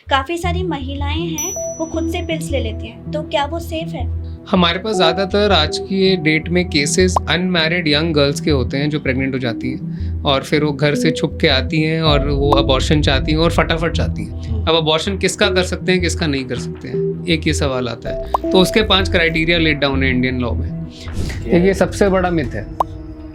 काफ़ी सारी महिलाएं हैं वो खुद से पिल्स ले लेती हैं, तो क्या वो सेफ है? हमारे पास ज़्यादातर आज की डेट में केसेस अनमैरिड यंग गर्ल्स के होते हैं जो प्रेग्नेंट हो जाती हैं और फिर वो घर से छुप के आती हैं और वो अबॉर्शन चाहती हैं और फटाफट चाहती हैं। अब अबॉर्शन किसका कर सकते हैं, किसका नहीं कर सकते हैं, एक ये सवाल आता है। तो उसके 5 क्राइटेरिया लेट डाउन है इंडियन लॉ में। ये सबसे बड़ा मिथ है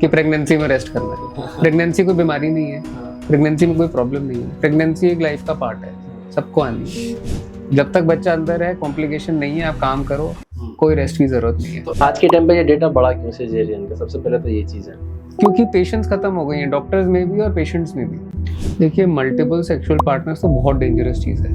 कि प्रेगनेंसी में रेस्ट करना है। प्रेगनेंसी कोई बीमारी नहीं है, प्रेगनेंसी में कोई प्रॉब्लम नहीं है। प्रेगनेंसी एक लाइफ का पार्ट है, सबको आनी है। जब तक बच्चा अंदर है, कॉम्प्लिकेशन नहीं है, आप काम करो, कोई रेस्ट की जरूरत नहीं है। तो आज के टाइम पे ये डेटा बड़ा क्यों सिजेरियन का? सबसे पहले तो ये चीज़ है क्योंकि पेशेंट्स खत्म हो गई हैं, डॉक्टर्स में भी और पेशेंट्स में भी। देखिए, मल्टीपल सेक्सुअल पार्टनर्स तो बहुत डेंजरस चीज़ है,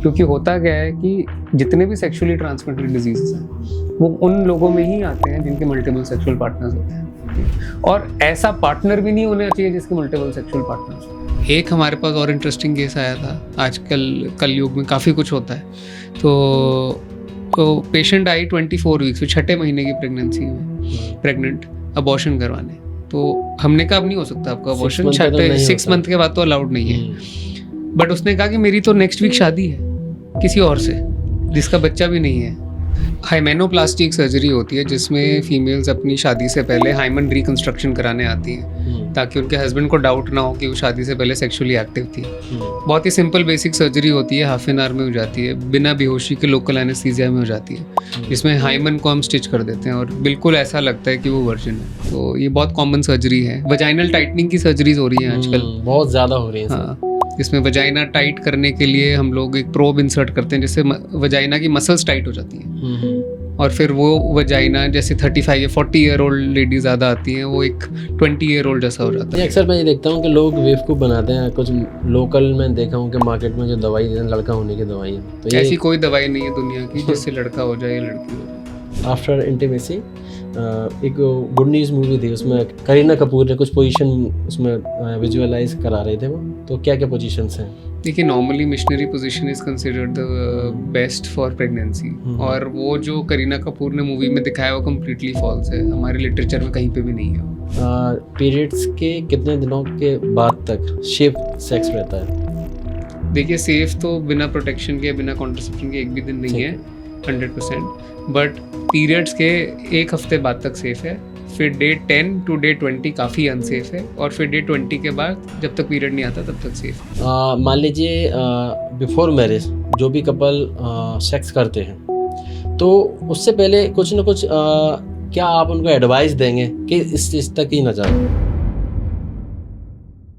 क्योंकि होता क्या है कि जितने भी सेक्सुअली ट्रांसमिटेड डिजीजेस हैं वो उन लोगों में ही आते हैं जिनके मल्टीपल सेक्सुअल पार्टनर्स होते हैं, और ऐसा पार्टनर भी नहीं होना चाहिए जिसके मल्टीपल सेक्सुअल पार्टनर्स हो। एक हमारे पास और इंटरेस्टिंग केस आया था, आजकल कलयुग में काफ़ी कुछ होता है। तो पेशेंट आई 24 वीक्स में, 6ठे महीने की प्रेगनेंसी में प्रेग्नेंट, अबॉर्शन करवाने। तो हमने कहा अब नहीं हो सकता आपका अबॉर्शन, 6 मंथ के बाद तो अलाउड नहीं है। बट उसने कहा कि मेरी तो नेक्स्ट वीक शादी है किसी और से जिसका बच्चा भी नहीं है। हाइमेनोप्लास्टी सर्जरी होती है जिसमें फीमेल्स अपनी शादी से पहले हाइमन रिकंस्ट्रक्शन कराने आती हैं ताकि उनके हस्बैंड को डाउट ना हो कि वो शादी से पहले सेक्सुअली एक्टिव थी। बहुत ही सिंपल बेसिक सर्जरी होती है, हाफ एन आवर में हो जाती है, बिना बेहोशी के लोकल एनेस्थीसिया में हो जाती है, जिसमें हाइमन को हम स्टिच कर देते हैं और बिल्कुल ऐसा लगता है कि वो वर्जिन है। तो ये बहुत कॉमन सर्जरी है। वजाइनल टाइटनिंग की सर्जरीज हो रही हैं आजकल, बहुत ज़्यादा हो रही है। हाँ, इसमें वजाइना टाइट करने के लिए हम लोग एक प्रोब इंसर्ट करते हैं जिससे वजाइना की मसल्स टाइट हो जाती हैं और फिर वो वजाइना जैसे 35 या 40 ईयर ओल्ड लेडी ज़्यादा आती हैं, वो एक 20 ईयर ओल्ड जैसा हो जाता है। अक्सर मैं ये देखता हूँ कि लोग बेवकूफ़ बनाते हैं। कुछ लोकल में देखा हूँ कि मार्केट में जो दवाई देते हैं लड़का होने की दवाई है, तो ऐसी कोई दवाई नहीं है दुनिया की जिससे लड़का हो जाए या लड़की हो जाए। आफ्टर इंटीमेसी एक गुड न्यूज़ मूवी थी, उसमें करीना कपूर ने कुछ पोजीशन उसमें विजुअलाइज करा रहे थे वो, तो क्या क्या पोजीशंस हैं? देखिए, normally missionary position is considered the best for pregnancy, और वो जो करीना कपूर ने मूवी में दिखाया वो कम्प्लीटली फॉल्स है, हमारे लिटरेचर में कहीं पे भी नहीं है। पीरियड्स के कितने दिनों के बाद तक सेफ सेक्स रहता है? देखिए, सेफ तो बिना प्रोटेक्शन के, बिना कॉन्ट्रासेप्शन के एक भी दिन नहीं है 100%, बट पीरियड्स के 1 हफ्ते बाद तक सेफ है। फिर डे 10 टू डे 20 काफ़ी अनसेफ है, और फिर डे 20 के बाद जब तक पीरियड नहीं आता तब तक सेफ है। मान लीजिए बिफोर मैरिज जो भी कपल सेक्स करते हैं, तो उससे पहले कुछ ना कुछ क्या आप उनको एडवाइस देंगे कि इस चीज़ तक ही ना जाए?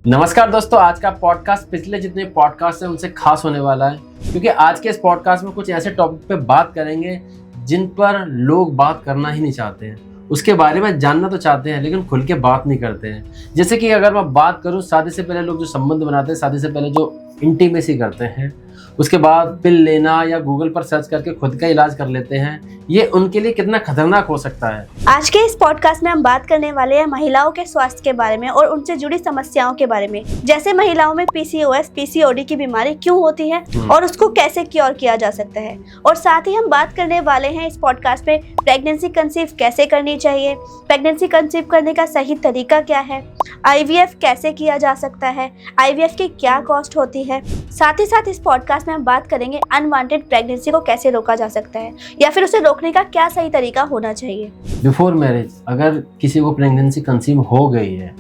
नमस्कार दोस्तों, आज का पॉडकास्ट पिछले जितने पॉडकास्ट हैं उनसे खास होने वाला है, क्योंकि आज के इस पॉडकास्ट में कुछ ऐसे टॉपिक पे बात करेंगे जिन पर लोग बात करना ही नहीं चाहते हैं। उसके बारे में जानना तो चाहते हैं लेकिन खुल के बात नहीं करते हैं। जैसे कि अगर मैं बात करूं, शादी से पहले लोग जो संबंध बनाते हैं, शादी से पहले जो इंटीमेसी करते हैं, उसके बाद पिल लेना या गूगल पर सर्च करके खुद का इलाज कर लेते हैं, ये उनके लिए कितना खतरनाक हो सकता है। आज के इस पॉडकास्ट में हम बात करने वाले हैं महिलाओं के स्वास्थ्य के बारे में और उनसे जुड़ी समस्याओं के बारे में, जैसे महिलाओं में PCOS, PCOD की बीमारी क्यों होती है और उसको कैसे क्योर किया जा सकता है। और साथ ही हम बात करने वाले हैं इस पॉडकास्ट में प्रेगनेंसी कंसीव कैसे करनी चाहिए, प्रेगनेंसी कंसीव करने का सही तरीका क्या है, IVF कैसे किया जा सकता है, IVF की क्या कॉस्ट होती है। साथ ही साथ इस पॉडकास्ट में हम बात करेंगे अनवांटेड प्रेगनेंसी को कैसे रोका जा सकता है या फिर उसे रोकने का क्या सही तरीका होना चाहिए। बिफोर मैरिज अगर किसी को प्रेगनेंसी कंसीव हो गई है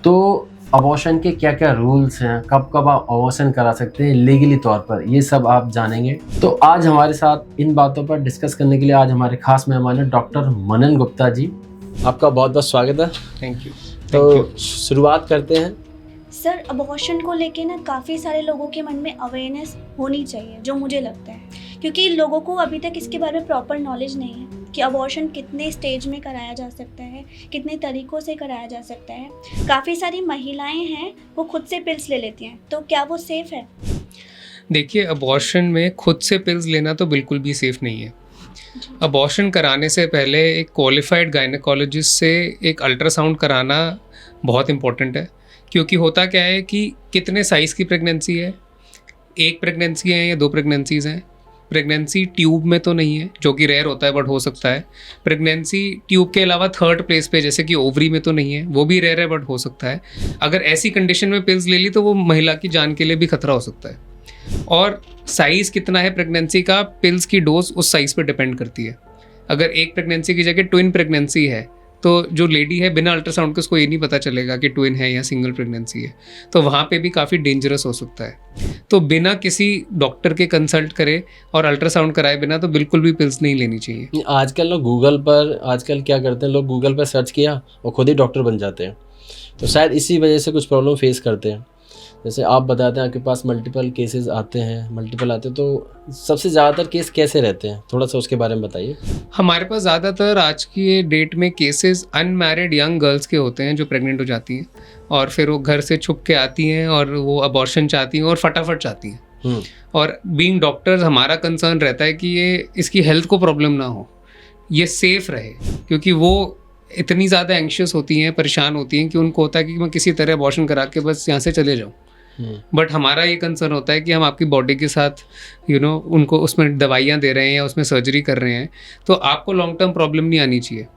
तो अबॉर्शन के क्या क्या रूल्स हैं, कब कब आप अबॉर्शन करा सकते हैं लीगली तौर पर, ये सब आप जानेंगे। तो आज हमारे साथ इन बातों पर डिस्कस करने के लिए आज हमारे खास मेहमान हैं डॉक्टर मनन गुप्ता जी। आपका बहुत बहुत स्वागत है। Thank you. तो शुरुआत करते हैं। सर, अबॉर्शन को लेके ना काफ़ी सारे लोगों के मन में अवेयरनेस होनी चाहिए, जो मुझे लगता है, क्योंकि लोगों को अभी तक इसके बारे में प्रॉपर नॉलेज नहीं है कि अबॉर्शन कितने स्टेज में कराया जा सकता है, कितने तरीक़ों से कराया जा सकता है। काफ़ी सारी महिलाएं हैं वो खुद से पिल्स ले लेती हैं, तो क्या वो सेफ़ है? देखिए, अबॉर्शन में खुद से पिल्स लेना तो बिल्कुल भी सेफ़ नहीं है। अबॉर्शन कराने से पहले एक क्वालिफाइड गायनेकोलॉजिस्ट से एक अल्ट्रासाउंड कराना बहुत इम्पोर्टेंट है, क्योंकि होता क्या है कि कितने साइज़ की प्रेगनेंसी है, 1 प्रेगनेंसी है या 2 प्रेगनेंसीज़ हैं। प्रेगनेंसी ट्यूब में तो नहीं है, जो कि रेयर होता है बट हो सकता है। प्रेगनेंसी ट्यूब के अलावा 3rd प्लेस पे जैसे कि ओवरी में तो नहीं है, वो भी रेयर है बट हो सकता है। अगर ऐसी कंडीशन में पिल्स ले ली तो वो महिला की जान के लिए भी खतरा हो सकता है। और साइज़ कितना है प्रेगनेंसी का, पिल्स की डोज उस साइज़ पे डिपेंड करती है। अगर एक प्रेगनेंसी की जगह ट्विन प्रेगनेंसी है तो जो लेडी है बिना अल्ट्रासाउंड के उसको ये नहीं पता चलेगा कि ट्विन है या सिंगल प्रेगनेंसी है, तो वहाँ पे भी काफ़ी डेंजरस हो सकता है। तो बिना किसी डॉक्टर के कंसल्ट करे और अल्ट्रासाउंड कराए बिना तो बिल्कुल भी पिल्स नहीं लेनी चाहिए। आजकल लोग गूगल पर आजकल क्या करते हैं, लोग गूगल पर सर्च किया और खुद ही डॉक्टर बन जाते हैं। तो शायद इसी वजह से कुछ प्रॉब्लम फेस करते हैं। जैसे आप बताते हैं आपके पास मल्टीपल केसेस आते हैं, तो सबसे ज़्यादातर केस कैसे रहते हैं, थोड़ा सा उसके बारे में बताइए। हमारे पास ज़्यादातर आज की डेट में केसेस अनमैरिड यंग गर्ल्स के होते हैं जो प्रेग्नेंट हो जाती हैं और फिर वो घर से छुप के आती हैं और वो अबॉर्शन चाहती हैं और फटाफट चाहती हैं। और बीइंग डॉक्टर्स हमारा कंसर्न रहता है कि ये इसकी हेल्थ को प्रॉब्लम ना हो, ये सेफ़ रहे, क्योंकि वो इतनी ज़्यादा एंग्शियस होती हैं, परेशान होती हैं कि उनको होता है कि मैं किसी तरह अबॉर्शन करा के बस यहाँ से चले जाऊँ। बट हमारा ये कंसर्न होता है कि हम आपकी बॉडी के साथ उनको उसमें दवाइयाँ दे रहे हैं या उसमें सर्जरी कर रहे हैं, तो आपको लॉन्ग टर्म प्रॉब्लम नहीं आनी चाहिए।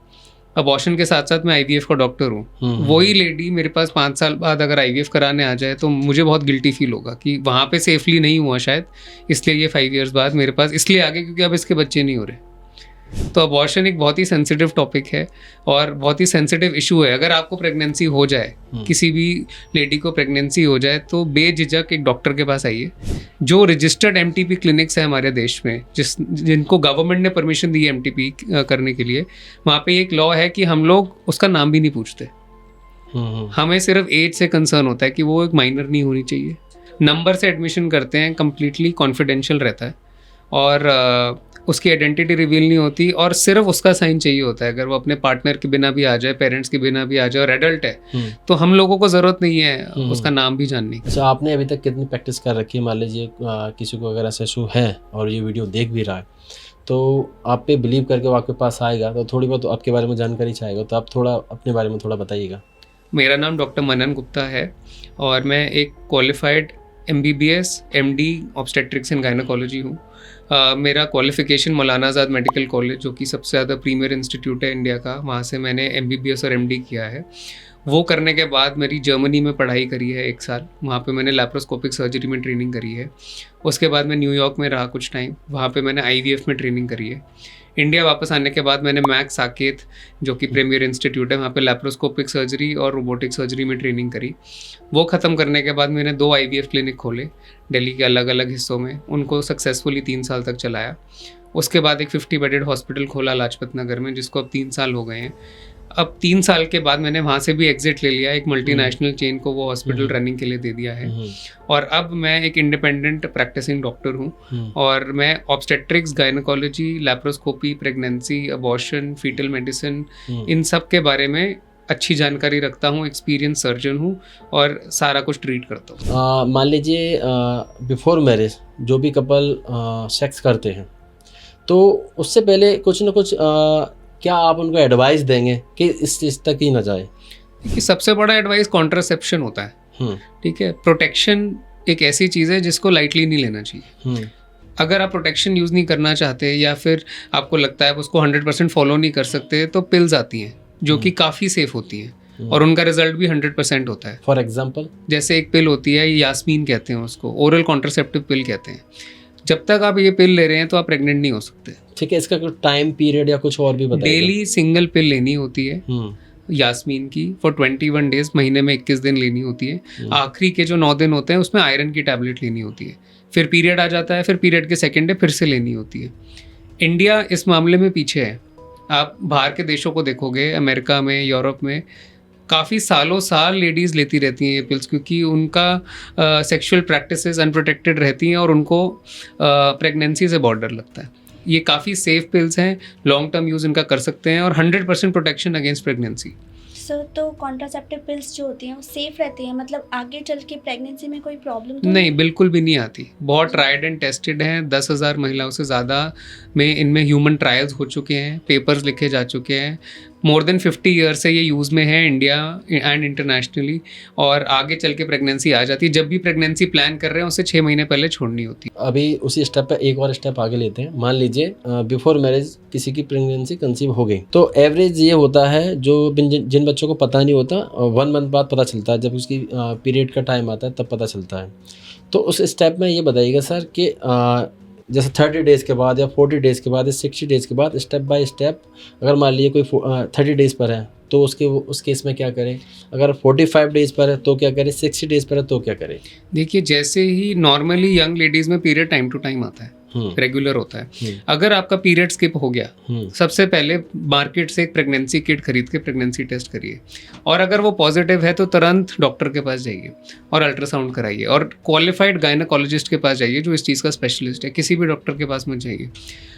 अबॉर्शन के साथ साथ मैं आईवीएफ का डॉक्टर हूँ। वही लेडी मेरे पास 5 साल बाद अगर आईवीएफ कराने आ जाए तो मुझे बहुत गिल्टी फील होगा कि वहाँ पे सेफली नहीं हुआ शायद, इसलिए ये 5 इयर्स बाद मेरे पास इसलिए आ गए क्योंकि अब इसके बच्चे नहीं हो रहे। तो अबॉर्शन एक बहुत ही सेंसिटिव टॉपिक है और बहुत ही सेंसिटिव इशू है। अगर आपको प्रेगनेंसी हो जाए, किसी भी लेडी को प्रेगनेंसी हो जाए, तो बेझिझक एक डॉक्टर के पास आइए। जो रजिस्टर्ड एमटीपी क्लिनिक्स है हमारे देश में, जिनको गवर्नमेंट ने परमिशन दी है एमटीपी करने के लिए, वहाँ पे एक लॉ है कि हम लोग उसका नाम भी नहीं पूछते। हमें सिर्फ एज से कंसर्न होता है कि वो एक माइनर नहीं होनी चाहिए। नंबर से एडमिशन करते हैं, कम्प्लीटली कॉन्फिडेंशियल रहता है और उसकी आइडेंटिटी रिवील नहीं होती और सिर्फ उसका साइन चाहिए होता है। अगर वो अपने पार्टनर के बिना भी आ जाए, पेरेंट्स के बिना भी आ जाए और एडल्ट है, तो हम लोगों को ज़रूरत नहीं है उसका नाम भी जानने की। अच्छा, आपने अभी तक कितनी प्रैक्टिस कर रखी है? मान लीजिए किसी को अगर ऐसा इशू है और ये वीडियो देख भी रहा है, तो आप पे बिलीव करके वो आपके पास आएगा, तो थोड़ी बहुत आपके बारे में जानकारी चाहेगा, तो आप थोड़ा अपने बारे में थोड़ा बताइएगा। मेरा नाम डॉक्टर मनन गुप्ता है और मैं एक qualified MBBS MD obstetrics and gynaecology हूँ। मेरा क्वालिफ़िकेशन मौलाना आज़ाद मेडिकल कॉलेज, जो कि सबसे ज़्यादा प्रीमियर इंस्टीट्यूट है इंडिया का, वहाँ से मैंने MBBS और MD किया है। वो करने के बाद मेरी जर्मनी में पढ़ाई करी है 1 साल, वहाँ पे मैंने लैप्रोस्कोपिक सर्जरी में ट्रेनिंग करी है। उसके बाद मैं न्यूयॉर्क में रहा कुछ टाइम, वहाँ पे मैंने IVF में ट्रेनिंग करी है। इंडिया वापस आने के बाद मैंने मैक्स साकेत, जो कि प्रीमियर इंस्टीट्यूट है, वहाँ पे लैप्रोस्कोपिक सर्जरी और रोबोटिक सर्जरी में ट्रेनिंग करी। वो ख़त्म करने के बाद मैंने 2 IVF क्लिनिक खोले दिल्ली के अलग अलग हिस्सों में, उनको सक्सेसफुली 3 साल तक चलाया। उसके बाद एक 50 बेडेड हॉस्पिटल खोला लाजपत नगर में, जिसको अब 3 साल हो गए हैं। अब 3 साल के बाद मैंने वहाँ से भी एग्जिट ले लिया, एक मल्टीनेशनल चेन को वो हॉस्पिटल रनिंग के लिए दे दिया है। और अब मैं एक इंडिपेंडेंट प्रैक्टिसिंग डॉक्टर हूँ और मैं obstetrics, gynaecology, laparoscopy, pregnancy, abortion, foetal medicine, इन सब के बारे में अच्छी जानकारी रखता हूँ, एक्सपीरियंस सर्जन हूँ और सारा कुछ ट्रीट करता हूँ। मान लीजिए बिफोर मैरिज जो भी कपल सेक्स करते हैं, तो उससे पहले कुछ ना कुछ क्या आप उनको एडवाइस देंगे कि इस चीज़ तक ही ना जाए? कि सबसे बड़ा एडवाइस कॉन्ट्रासेप्शन होता है। ठीक है, प्रोटेक्शन एक ऐसी चीज़ है जिसको लाइटली नहीं लेना चाहिए। अगर आप प्रोटेक्शन यूज़ नहीं करना चाहते या फिर आपको लगता है उसको 100% फॉलो नहीं कर सकते, तो पिल्स आती हैं जो कि काफ़ी सेफ होती हैं और उनका रिजल्ट भी 100% होता है। फॉर एग्जाम्पल, जैसे एक पिल होती है, यास्मीन कहते हैं उसको, ओरल कॉन्ट्रासेप्टिव पिल कहते हैं। जब तक आप ये पिल ले रहे हैं तो आप प्रेग्नेंट नहीं हो सकते। ठीक है, इसका कुछ टाइम पीरियड या कुछ और भी बताइए। डेली सिंगल पिल लेनी होती है यास्मीन की फॉर 21 डेज, महीने में 21 दिन लेनी होती है। आखिरी के जो 9 दिन होते हैं उसमें आयरन की टैबलेट लेनी होती है। फिर पीरियड आ जाता है, फिर पीरियड के सेकेंड डे फिर से लेनी होती है। इंडिया इस मामले में पीछे है। आप बाहर के देशों को देखोगे, अमेरिका में, यूरोप में काफ़ी सालों साल लेडीज़ लेती रहती हैं ये पिल्स, क्योंकि उनका सेक्सुअल प्रैक्टिसेस अनप्रोटेक्टेड रहती हैं और उनको प्रेगनेंसी से बहुत डर लगता है। ये काफ़ी सेफ पिल्स हैं, लॉन्ग टर्म यूज़ इनका कर सकते हैं और 100% प्रोटेक्शन अगेंस्ट प्रेगनेंसी। सर, तो कॉन्ट्रासेप्टिव पिल्स जो होती हैं वो सेफ रहती हैं, मतलब आगे चल के प्रेगनेंसी में कोई प्रॉब्लम तो नहीं, बिल्कुल भी नहीं आती। बहुत ट्राइड एंड टेस्टेड हैं, 10,000 महिलाओं से ज़्यादा में इनमें ह्यूमन ट्रायल्स हो चुके हैं, पेपर्स लिखे जा चुके हैं मोर देन 50 ईयर्स से ये यूज़ में है इंडिया एंड इंटरनेशनली, और आगे चल के प्रेगनेंसी आ जाती है। जब भी प्रेगनेंसी प्लान कर रहे हैं उससे 6 महीने पहले छोड़नी होती है। अभी उसी स्टेप पे एक और स्टेप आगे लेते हैं। मान लीजिए बिफोर मैरिज किसी की प्रेगनेंसी कंसीव हो गई, तो एवरेज ये होता है जो जिन बच्चों को पता नहीं होता 1 मंथ बाद पता चलता है, जब उसकी पीरियड का टाइम आता है तब पता चलता है। तो उस स्टेप में ये बताइएगा सर कि जैसे 30 डेज़ के बाद या 40 डेज़ के बाद या 60 डेज़ के बाद स्टेप बाय स्टेप, अगर मान लीजिए कोई 30 डेज़ पर है तो उस केस में क्या करें, अगर 45 डेज़ पर है तो क्या करें, 60 डेज़ पर है तो क्या करें? देखिए, जैसे ही नॉर्मली यंग लेडीज़ में पीरियड टाइम टू टाइम आता है, रेगुलर होता है। अगर आपका पीरियड स्किप हो गया, सबसे पहले मार्केट से एक प्रेगनेंसी किट खरीद के प्रेगनेंसी टेस्ट करिए, और अगर वो पॉजिटिव है तो तुरंत डॉक्टर के पास जाइए और अल्ट्रासाउंड कराइए, और क्वालिफाइड गायनेकोलॉजिस्ट के पास जाइए जो इस चीज़ का स्पेशलिस्ट है। किसी भी डॉक्टर के पास मत जाइए।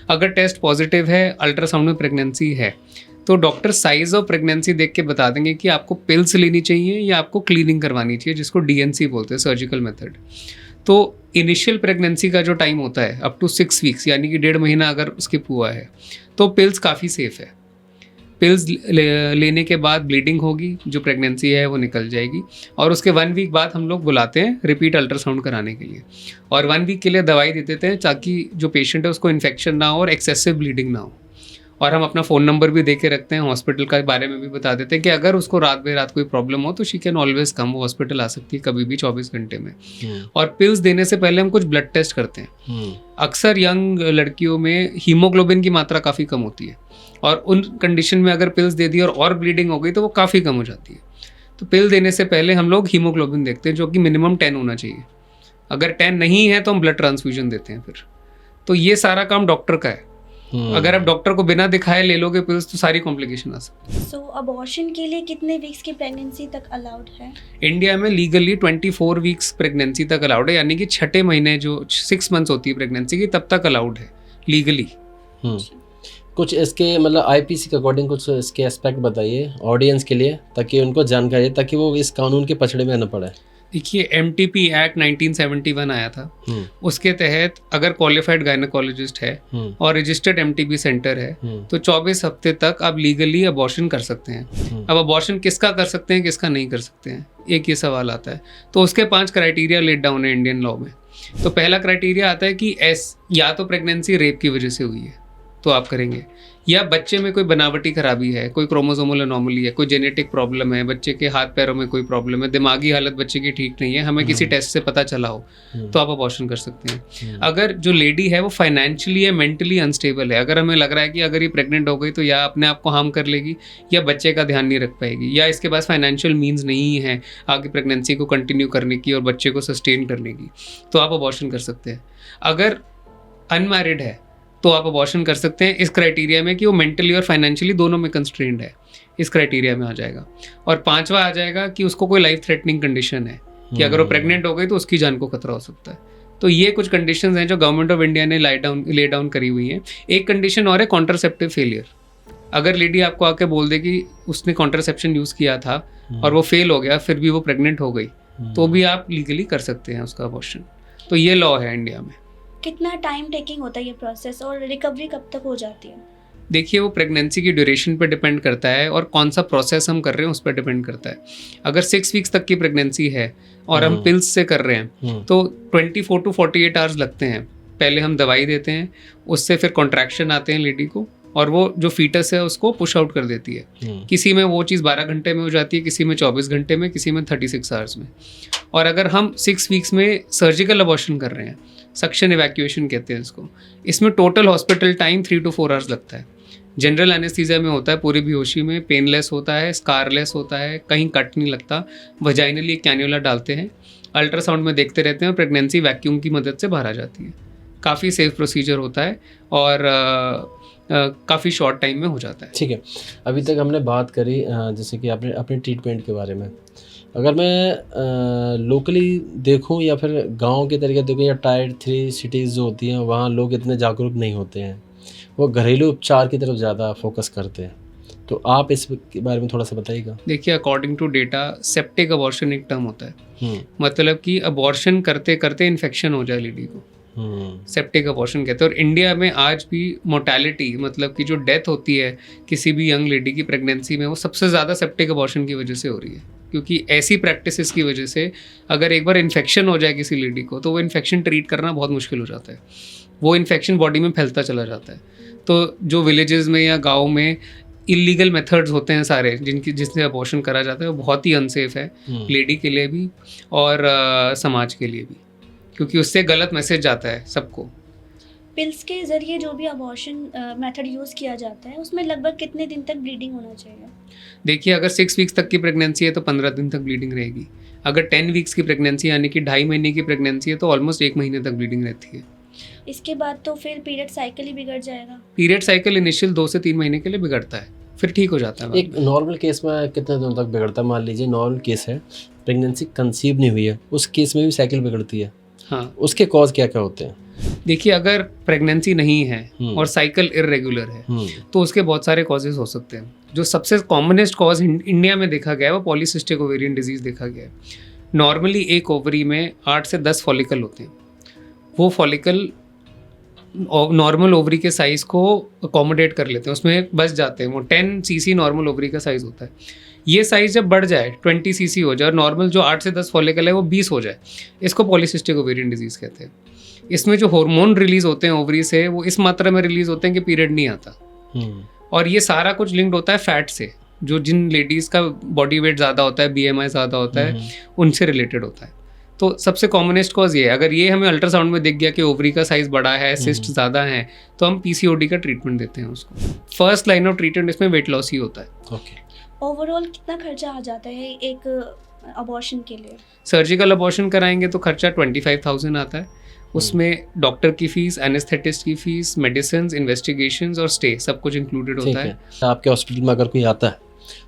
अगर टेस्ट पॉजिटिव है, अल्ट्रासाउंड में प्रेगनेंसी है, तो डॉक्टर साइज ऑफ प्रेगनेंसी देख के बता देंगे कि आपको पिल्स लेनी चाहिए या आपको क्लीनिंग करवानी चाहिए, जिसको DNC बोलते हैं, सर्जिकल मेथड। तो इनिशियल प्रेगनेंसी का जो टाइम होता है अप टू 6 वीक्स, यानी कि 1.5 महीना अगर स्किप हुआ है, तो पिल्स काफ़ी सेफ है। पिल्स लेने के बाद ब्लीडिंग होगी, जो प्रेगनेंसी है वो निकल जाएगी, और उसके 1 वीक बाद हम लोग बुलाते हैं रिपीट अल्ट्रासाउंड कराने के लिए, और 1 वीक के लिए दवाई दे देते हैं ताकि जो पेशेंट है उसको इन्फेक्शन ना हो और एक्सेसिव ब्लीडिंग ना हो। और हम अपना फ़ोन नंबर भी दे के रखते हैं, हॉस्पिटल का बारे में भी बता देते हैं कि अगर उसको रात बेरात कोई प्रॉब्लम हो तो शी कैन ऑलवेज कम, वो हॉस्पिटल आ सकती है कभी भी 24 घंटे में। और पिल्स देने से पहले हम कुछ ब्लड टेस्ट करते हैं। अक्सर यंग लड़कियों में हीमोग्लोबिन की मात्रा काफ़ी कम होती है, और उन कंडीशन में अगर पिल्स दे दी और ब्लीडिंग हो गई तो वो काफ़ी कम हो जाती है। तो पिल देने से पहले हम लोग हीमोग्लोबिन देखते हैं, जो कि मिनिमम 10 होना चाहिए। अगर 10 नहीं है तो हम ब्लड ट्रांसफ्यूजन देते हैं फिर। तो ये सारा काम डॉक्टर का है। अगर आप डॉक्टर को बिना दिखाए ले लोगे पिल्स तो सारी कॉम्प्लिकेशन आ सकती है। सो अबॉर्शन के लिए कितने वीक्स की प्रेगनेंसी तक अलाउड है? इंडिया में लीगली 24 वीक्स प्रेगनेंसी तक अलाउड है, यानी कि 6 महीने जो 6 मंथ्स होती है प्रेगनेंसी की, तब तक अलाउड है लीगली। कुछ इसके मतलब IPC के अकॉर्डिंग कुछ इसके एस्पेक्ट बताइए ऑडियंस के लिए, ताकि उनको जानकारी, ताकि वो इस कानून के पछड़े में न पड़े। देखिए, MTP एक्ट 1971 आया था। उसके तहत अगर क्वालिफाइड गायनेकोलॉजिस्ट है और रजिस्टर्ड MTP सेंटर है तो 24 हफ्ते तक आप लीगली अबॉर्शन कर सकते हैं। अब अबॉर्शन किसका कर सकते हैं, किसका नहीं कर सकते हैं, एक ये सवाल आता है। तो उसके 5 क्राइटेरिया लेट डाउन है इंडियन लॉ में। तो पहला क्राइटेरिया आता है कि या तो प्रेगनेंसी रेप की वजह से हुई है तो आप करेंगे, या बच्चे में कोई बनावटी खराबी है, कोई क्रोमोसोमल अनोमली है, कोई जेनेटिक प्रॉब्लम है, बच्चे के हाथ पैरों में कोई प्रॉब्लम है, दिमागी हालत बच्चे की ठीक नहीं है, हमें किसी टेस्ट से पता चला हो, तो आप अबॉर्शन कर सकते हैं। अगर जो लेडी है वो फाइनेंशियली या मेंटली अनस्टेबल है, अगर हमें लग रहा है कि अगर ये प्रेग्नेंट हो गई तो या अपने आप को हार्म कर लेगी या बच्चे का ध्यान नहीं रख पाएगी, या इसके पास फाइनेंशियल मीन्स नहीं है आगे प्रेगनेंसी को कंटिन्यू करने की और बच्चे को सस्टेन करने की, तो आप अबॉर्शन कर सकते हैं। अगर अनमैरिड है तो आप अबॉर्शन कर सकते हैं इस क्राइटेरिया में कि वो मेंटली और फाइनेंशियली दोनों में कंस्ट्रेंड है, इस क्राइटेरिया में आ जाएगा। और 5वां आ जाएगा कि उसको कोई लाइफ थ्रेटनिंग कंडीशन है कि अगर वो प्रेग्नेंट हो गई तो उसकी जान को खतरा हो सकता है। तो ये कुछ कंडीशंस हैं जो गवर्नमेंट ऑफ इंडिया ने ले डाउन करी हुई हैं। एक कंडीशन और है कॉन्ट्रासेप्टिव फेलियर। अगर लेडी आपको आके बोल दे कि उसने कॉन्ट्रासेप्शन यूज़ किया था और वो फेल हो गया फिर भी वो प्रेग्नेंट हो गई, तो भी आप लीगली कर सकते हैं उसका अबॉर्शन। तो ये लॉ है इंडिया में। कितना टाइम टेकिंग होता है ये प्रोसेस और रिकवरी कब तक हो जाती है? देखिए, वो प्रेगनेंसी की ड्यूरेशन पे डिपेंड करता है और कौन सा प्रोसेस हम कर रहे हैं उस पर डिपेंड करता है। अगर 6 वीक्स तक की प्रेगनेंसी है और हम पिल्स से कर रहे हैं तो 24 to 48 आवर्स लगते हैं। पहले हम दवाई देते हैं, उससे फिर कॉन्ट्रैक्शन आते हैं लेडी को, और वो जो फीटस है उसको पुश आउट कर देती है। किसी में वो चीज़ 12 घंटे में हो जाती है, किसी में 24 घंटे में, किसी में 36 आवर्स में। और अगर हम 6 वीक्स में सर्जिकल अबॉर्शन कर रहे हैं, सक्शन इवैक्यूएशन कहते हैं इसको, इसमें total hospital time 3 to 4 hours लगता है। जनरल एनेस्थीसिया में होता है, पूरी बेहोशी में, पेनलेस होता है, स्कारलेस होता है, कहीं कट नहीं लगता, वजाइनली एक कैन्युला डालते हैं, अल्ट्रासाउंड में देखते रहते हैं और प्रेगनेंसी वैक्यूम की मदद से बाहर आ जाती है। काफ़ी सेफ प्रोसीजर होता है और काफ़ी शॉर्ट टाइम में हो जाता है। ठीक है, अभी तक हमने बात करी जैसे कि आपने अपने ट्रीटमेंट के बारे में। अगर मैं लोकली देखूं या फिर गांव के तरीके देखूं या टायर 3 सिटीज़ जो होती हैं वहाँ लोग इतने जागरूक नहीं होते हैं, वो घरेलू उपचार की तरफ ज़्यादा फोकस करते हैं। तो आप इस के बारे में थोड़ा सा बताइएगा। देखिए, according to data septic abortion एक टर्म होता है, मतलब कि अबॉर्शन करते करते इन्फेक्शन हो जाए लेडी को, सेप्टिक अबॉर्शन कहते हैं। और इंडिया में आज भी मोर्टेलिटी मतलब कि जो डेथ होती है किसी भी यंग लेडी की प्रेगनेंसी में, वो सबसे ज़्यादा सेप्टिक अबॉर्शन की वजह से हो रही है। क्योंकि ऐसी प्रैक्टिसेस की वजह से अगर एक बार इन्फेक्शन हो जाए किसी लेडी को, तो वो इन्फेक्शन ट्रीट करना बहुत मुश्किल हो जाता है, वो इन्फेक्शन बॉडी में फैलता चला जाता है। तो जो विलेजेस में या गाँव में इलीगल मेथड्स होते हैं सारे जिससे अबॉर्शन करा जाता है, वो बहुत ही अनसेफ है लेडी के लिए भी और समाज के लिए भी, क्योंकि उससे गलत मैसेज जाता है सबको। पिल्स के जरिए जो भी अबॉर्शन मेथड यूज़ किया जाता है, उसमें लगभग कितने दिन तक ब्लीडिंग होना चाहिए? देखिए, अगर 6 वीक्स तक की प्रेगनेंसी है तो 15 दिन तक ब्लीडिंग रहेगी। अगर 10 वीक्स की प्रेगनेंसी यानी कि 2.5 महीने की प्रेगनेंसी है तो ऑलमोस्ट 1 महीने तक ब्लीडिंग रहती है। इसके बाद तो फिर पीरियड साइकिल ही बिगड़ जाएगा। पीरियड साइकिल इनिशियल 2 से 3 महीने के लिए बिगड़ता है, फिर ठीक हो जाता है। एक नॉर्मल केस में कितने दिनों तक बिगड़ता है? मान लीजिए नॉर्मल केस है, प्रेगनेंसी कंसीव नहीं हुई है, उस केस में भी साइकिल बिगड़ती है। हाँ, उसके कॉज क्या क्या होते हैं? देखिए, अगर प्रेगनेंसी नहीं है और साइकिल इरेगुलर है तो उसके बहुत सारे कॉजेज हो सकते हैं। जो सबसे कॉमनेस्ट कॉज इंडिया में देखा गया है वो पॉलीसिस्टिक ओवेरियन डिजीज देखा गया है। नॉर्मली एक ओवरी में 8 से 10 फॉलिकल होते हैं। वो फॉलिकल नॉर्मल ओवरी के साइज़ को अकोमोडेट कर लेते हैं, उसमें बस जाते हैं। वो 10 cc नॉर्मल ओवरी का साइज़ होता है। ये साइज़ जब बढ़ जाए 20 cc हो जाए और नॉर्मल जो 8 से 10 फॉलिकल है वो 20 हो जाए, इसको पॉलीसिस्टिक ओवेरियन डिजीज़ कहते हैं। इसमें जो हार्मोन रिलीज होते हैं ओवरी से, वो इस मात्रा में रिलीज होते हैं कि पीरियड नहीं आता। और ये सारा कुछ लिंक्ड होता है फैट से, जो जिन लेडीज़ का बॉडी वेट ज़्यादा होता है, BMI ज़्यादा होता है, उनसे रिलेटेड होता है। तो सबसे कॉमनेस्ट कॉज ये है। अगर ये हमें अल्ट्रासाउंड में दिख गया कि ओवरी का साइज़ बड़ा है, सिस्ट ज़्यादा है, तो हम PCOD का ट्रीटमेंट देते हैं उसको। फर्स्ट लाइन ऑफ ट्रीटमेंट इसमें वेट लॉस ही होता है। ओवरऑल कितना खर्चा आ जाता है एक अबॉर्शन के लिए? सर्जिकल अबॉर्शन कराएंगे तो खर्चा 25,000 आता है। उसमें डॉक्टर की फीस, एनेस्थेटिस्ट की फीस, मेडिसिन, इन्वेस्टिगेशंस और स्टे सब कुछ इंक्लूडेड होता है। आपके हॉस्पिटल में अगर कोई आता है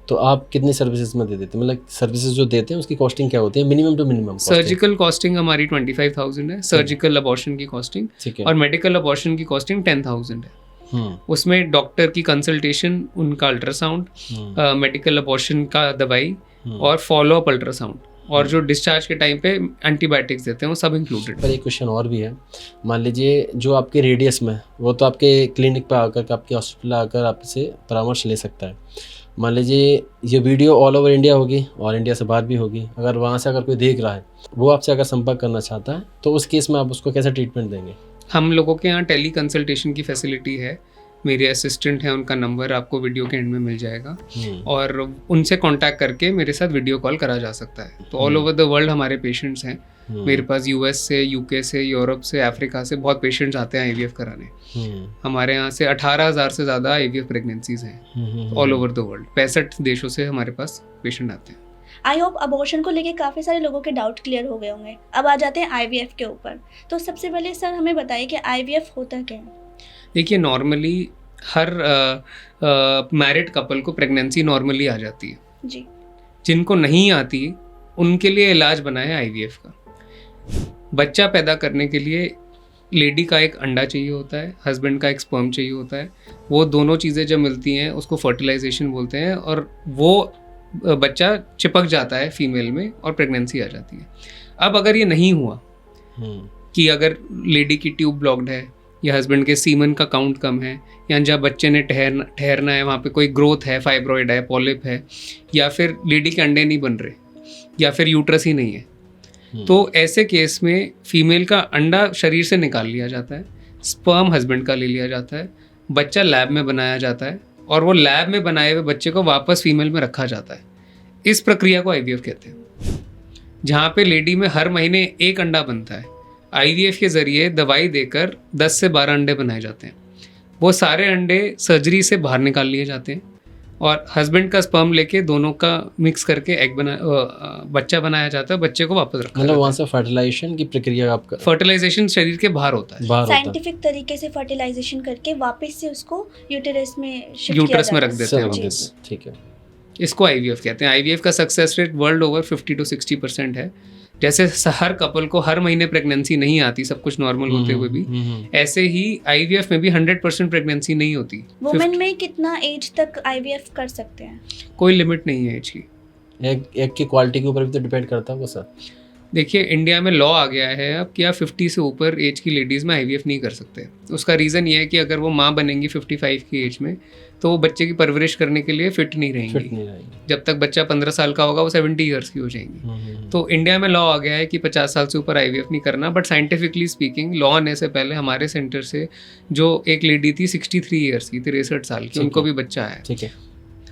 तो आप कितनी सर्विसेज में दे देते हैं? मतलब सर्विसेज जो देते हैं उसकी कॉस्टिंग क्या होती है, minimum to minimum? Surgical costing हमारी 25,000 है, सर्जिकल अबॉर्शन की कॉस्टिंग, और मेडिकल अबॉर्शन की कॉस्टिंग 10,000 है। उसमें डॉक्टर की कंसल्टेशन, उनका अल्ट्रासाउंड, मेडिकल अबॉर्शन का दवाई और फॉलो अप अल्ट्रासाउंड, और जो डिस्चार्ज के टाइम पे एंटीबायोटिक्स देते हैं वो सब इंक्लूडेड। पर एक क्वेश्चन और भी है। मान लीजिए जो आपके रेडियस में, वो तो आपके क्लिनिक पे आकर, आपके हॉस्पिटल आकर आपसे परामर्श ले सकता है। मान लीजिए ये वीडियो ऑल ओवर इंडिया होगी और इंडिया से बाहर भी होगी, अगर वहाँ से अगर कोई देख रहा है, वो आपसे अगर संपर्क करना चाहता है, तो उस केस में आप उसको कैसे ट्रीटमेंट देंगे? हम लोगों के यहाँ टेली कंसल्टेशन की फैसिलिटी है। मेरे असिस्टेंट है, उनका नंबर आपको वीडियो के एंड में मिल जाएगा, और उनसे कांटेक्ट करके मेरे साथ वीडियो कॉल करा जा सकता है। तो ऑल ओवर द वर्ल्ड हमारे पेशेंट्स हैं। मेरे पास US से, UK से, यूरोप से, अफ्रीका से बहुत पेशेंट्स आते हैं IVF कराने। हमारे यहाँ से 18,000 से ज़्यादा IVF प्रेगनेंसीज हैं ऑल ओवर द वर्ल्ड। 65 देशों से हमारे पास पेशेंट आते हैं। आई होप अबॉर्शन को लेके काफ़ी सारे लोगों के डाउट क्लियर हो गए होंगे। अब आ जाते हैं IVF के ऊपर। तो सबसे पहले सर हमें बताइए कि IVF होता क्या है? देखिए, नॉर्मली हर मैरिड कपल को प्रेगनेंसी नॉर्मली आ जाती है जी। जिनको नहीं आती उनके लिए इलाज बना है IVF का। बच्चा पैदा करने के लिए लेडी का एक अंडा चाहिए होता है, हस्बैंड का एक स्पर्म चाहिए होता है। वो दोनों चीज़ें जब मिलती हैं उसको फर्टिलाइजेशन बोलते हैं, और वो बच्चा चिपक जाता है फीमेल में और प्रेगनेंसी आ जाती है। अब अगर ये नहीं हुआ कि अगर लेडी की ट्यूब ब्लॉक्ड है, या हस्बैंड के सीमन का काउंट कम है, या जहाँ बच्चे ने ठहरना है वहाँ पे कोई ग्रोथ है, फाइब्रॉइड है, पॉलिप है, या फिर लेडी के अंडे नहीं बन रहे, या फिर यूट्रस ही नहीं है, तो ऐसे केस में फीमेल का अंडा शरीर से निकाल लिया जाता है, स्पर्म हस्बैंड का ले लिया जाता है, बच्चा लैब में बनाया जाता है, और वो लैब में बनाए हुए बच्चे को वापस फीमेल में रखा जाता है। इस प्रक्रिया को IVF कहते हैं, जहाँ पे लेडी में हर महीने एक अंडा बनता है। IVF के ज़रिए दवाई देकर 10 से 12 अंडे बनाए जाते हैं। वो सारे अंडे सर्जरी से बाहर निकाल लिए जाते हैं, और हस्बैंड का स्पर्म लेके दोनों का मिक्स करके बच्चा बनाया जाता है, बच्चे को वापस रखा जाता है। वहाँ से फर्टिलाइजेशन की प्रक्रिया आपका, फर्टिलाइजेशन शरीर के बाहर होता है, साइंटिफिक तरीके से फर्टिलाइजेशन करके वापस से उसको यूटेरस में यूट्रस में रख देते हैं। ठीक है, इसको IVF कहते हैं। IVF का success rate world over 50 to 60% है। जैसे हर कपल को हर महीने प्रेगनेंसी नहीं आती सब कुछ नॉर्मल होते हुए भी, ऐसे ही IVF में भी 100% प्रेगनेंसी नहीं होती। वुमेन में कितना एज तक IVF कर सकते हैं? कोई लिमिट नहीं है एज की। एक की क्वालिटी के ऊपर भी तो डिपेंड करता है वो सर। देखिए इंडिया में लॉ आ गया है अब कि आप 50 से ऊपर एज की लेडीज़ में आईवीएफ नहीं कर सकते। उसका रीज़न ये है कि अगर वो माँ बनेंगी 55 की एज में तो वो बच्चे की परवरिश करने के लिए फिट नहीं रहेंगी। जब तक बच्चा 15 साल का होगा वो 70 ईयर्स की हो जाएंगी। तो इंडिया में लॉ आ गया है कि 50 साल से ऊपर आईवीएफ नहीं करना। बट साइंटिफिकली स्पीकिंग लॉ आने से पहले हमारे सेंटर से जो एक लेडी थी 63 ईयर्स की, 63 साल की, उनको भी बच्चा आया। ठीक है,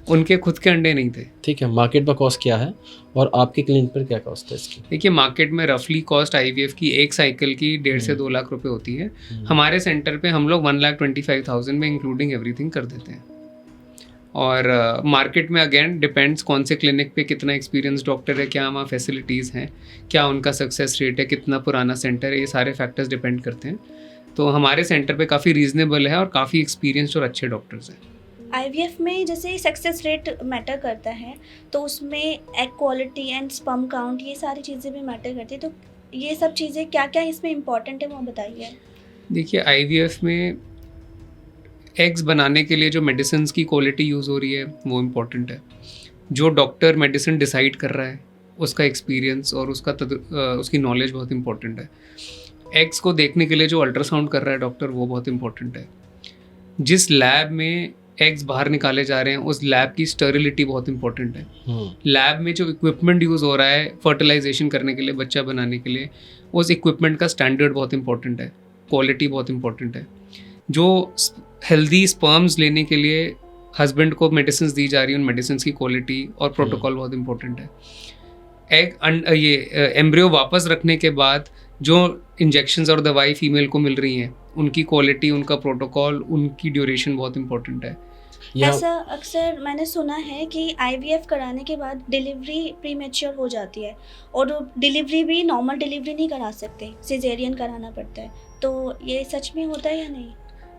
उनके खुद के अंडे नहीं थे। ठीक है। मार्केट पर कॉस्ट क्या है और आपके क्लिनिक पर क्या कॉस्ट है इसकी? देखिए मार्केट में रफली कॉस्ट आईवीएफ की एक साइकिल की 1.5 से 2 लाख रुपए होती है। हमारे सेंटर पे हम लोग 1,25,000 में इंक्लूडिंग एवरीथिंग कर देते हैं। और मार्केट में अगेन डिपेंड्स कौन से क्लिनिक पे कितना एक्सपीरियंस डॉक्टर है, क्या वहाँ फैसिलिटीज़ हैं, क्या उनका सक्सेस रेट है, कितना पुराना सेंटर है, ये सारे फैक्टर्स डिपेंड करते हैं। तो हमारे सेंटर पे काफ़ी रीजनेबल है और काफ़ी एक्सपीरियंस्ड और अच्छे डॉक्टर्स हैं। आईवीएफ में जैसे सक्सेस रेट मैटर करता है तो उसमें egg quality and sperm count ये सारी चीज़ें भी मैटर करती है। तो ये सब चीज़ें क्या क्या इसमें इम्पॉर्टेंट है वो बताइए। देखिए आईवीएफ में एग्स बनाने के लिए जो मेडिसिन की क्वालिटी यूज़ हो रही है वो इम्पॉर्टेंट है। जो डॉक्टर मेडिसिन डिसाइड कर रहा है उसका एक्सपीरियंस और उसकी नॉलेज बहुत इंपॉर्टेंट है। एग्स को देखने के लिए जो अल्ट्रासाउंड कर रहा है डॉक्टर वो बहुत इंपॉर्टेंट है। जिस लैब में एग्स बाहर निकाले जा रहे हैं उस लैब की स्टरिलिटी बहुत इंपॉर्टेंट है। लैब में जो इक्विपमेंट यूज़ हो रहा है फर्टिलाइजेशन करने के लिए, बच्चा बनाने के लिए, उस इक्विपमेंट का स्टैंडर्ड बहुत इंपॉर्टेंट है, क्वालिटी बहुत इंपॉर्टेंट है। जो हेल्दी स्पर्म्स लेने के लिए हस्बैंड को मेडिसिन दी जा रही है उन मेडिसिन की क्वालिटी और प्रोटोकॉल बहुत इंपॉर्टेंट है। एम्ब्रियो वापस रखने के बाद जो इंजेक्शंस और दवाई फीमेल को मिल रही हैं उनकी क्वालिटी, उनका प्रोटोकॉल, उनकी ड्यूरेशन बहुत इंपॉर्टेंट है। ऐसा अक्सर मैंने सुना है कि आईवीएफ कराने के बाद डिलीवरी प्रीमेच्योर हो जाती है और डिलीवरी भी नॉर्मल डिलीवरी नहीं करा सकते, सिजेरियन कराना पड़ता है। तो ये सच में होता है या नहीं?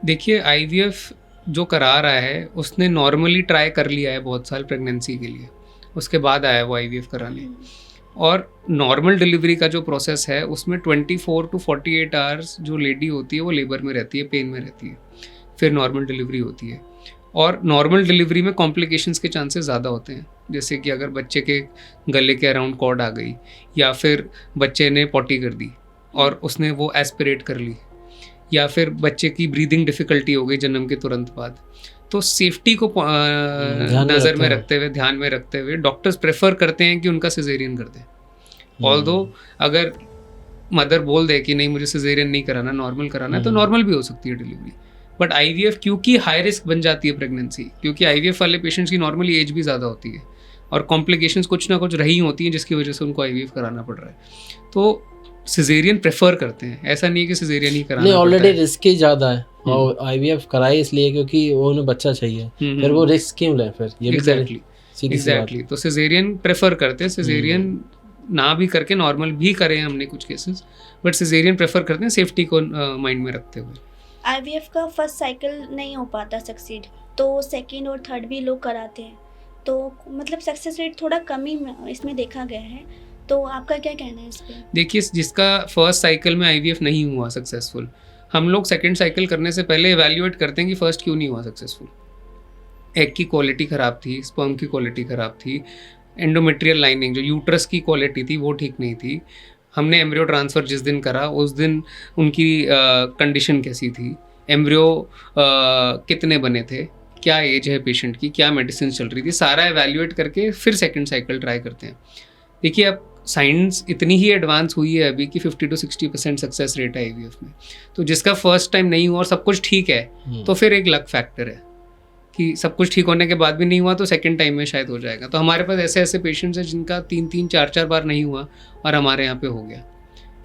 देखिए आईवीएफ जो करा रहा है उसने नॉर्मली ट्राई कर लिया है बहुत साल प्रेगनेंसी के लिए, उसके बाद आया वो आईवीएफ कराने। और नॉर्मल डिलीवरी का जो प्रोसेस है उसमें 24 to 48 आवर्स जो लेडी होती है वो लेबर में रहती है, पेन में रहती है, फिर नॉर्मल डिलीवरी होती है। और नॉर्मल डिलीवरी में कॉम्प्लिकेशंस के चांसेस ज़्यादा होते हैं, जैसे कि अगर बच्चे के गले के अराउंड कॉर्ड आ गई या फिर बच्चे ने पॉटी कर दी और उसने वो एस्पिरेट कर ली, या फिर बच्चे की ब्रीदिंग डिफ़िकल्टी हो गई जन्म के तुरंत बाद। तो सेफ्टी को नज़र में रखते हुए, ध्यान में रखते हुए डॉक्टर्स प्रेफर करते हैं कि उनका सिजेरियन कर दें। ऑल्दो अगर मदर बोल दे कि नहीं मुझे सिजेरियन नहीं कराना, नॉर्मल कराना है, तो नॉर्मल भी हो सकती है डिलीवरी। बट आईवीएफ क्योंकि हाई रिस्क बन जाती है प्रेगनेंसी, क्योंकि आईवीएफ वाले पेशेंट्स की नॉर्मली एज भी ज़्यादा होती है और कॉम्प्लिकेशंस कुछ ना कुछ रही होती हैं जिसकी वजह से उनको आईवीएफ कराना पड़ रहा है, तो सिजेरियन प्रेफर करते हैं। ऐसा नहीं है कि सिजेरियन ही कराना, नहीं ऑलरेडी रिस्क ही ज़्यादा है और आईवीएफ कराए इसलिए क्योंकि वो उन्हें बच्चा चाहिए, फिर वो रिस्क क्यों लें फिर? ये एग्जैक्टली तो सिजेरियन प्रेफर करते हैं। सिजेरियन ना भी करके नॉर्मल भी करें हमने कुछ केसेस, बट सिजेरियन प्रेफर करते हैं सेफ्टी को माइंड में रखते हुए। आईवीएफ का फर्स्ट साइकिल नहीं हो पाता सक्सीड, तो सेकंड और थर्ड भी लोग कराते हैं, तो मतलब सक्सेस रेट थोड़ा कम ही इसमें देखा गया है। तो आपका क्या कहना है इस पे? देखिए जिसका फर्स्ट साइकिल में आईवीएफ नहीं हुआ सक्सेसफुल, हम लोग सेकंड साइकिल करने से पहले इवैल्यूएट करते हैं कि फर्स्ट क्यों नहीं हुआ सक्सेसफुल। एग की क्वालिटी ख़राब थी, स्पर्म की क्वालिटी ख़राब थी, एंडोमेट्रियल लाइनिंग जो यूट्रस की क्वालिटी थी वो ठीक नहीं थी, हमने एम्ब्रियो ट्रांसफ़र जिस दिन करा उस दिन उनकी कंडीशन कैसी थी, एम्ब्रियो कितने बने थे, क्या एज है पेशेंट की, क्या मेडिसिन चल रही थी, सारा एवैल्यूएट करके फिर सेकंड साइकिल ट्राई करते हैं। देखिए अब साइंस इतनी ही एडवांस हुई है अभी कि 50 to 60% सक्सेस रेट है आईवीएफ में, तो जिसका फर्स्ट टाइम नहीं हुआ और सब कुछ ठीक है तो फिर एक लक फैक्टर है कि सब कुछ ठीक होने के बाद भी नहीं हुआ तो सेकंड टाइम में शायद हो जाएगा। तो हमारे पास ऐसे ऐसे पेशेंट्स हैं जिनका 3-3, 4-4 बार नहीं हुआ और हमारे यहाँ पे हो गया।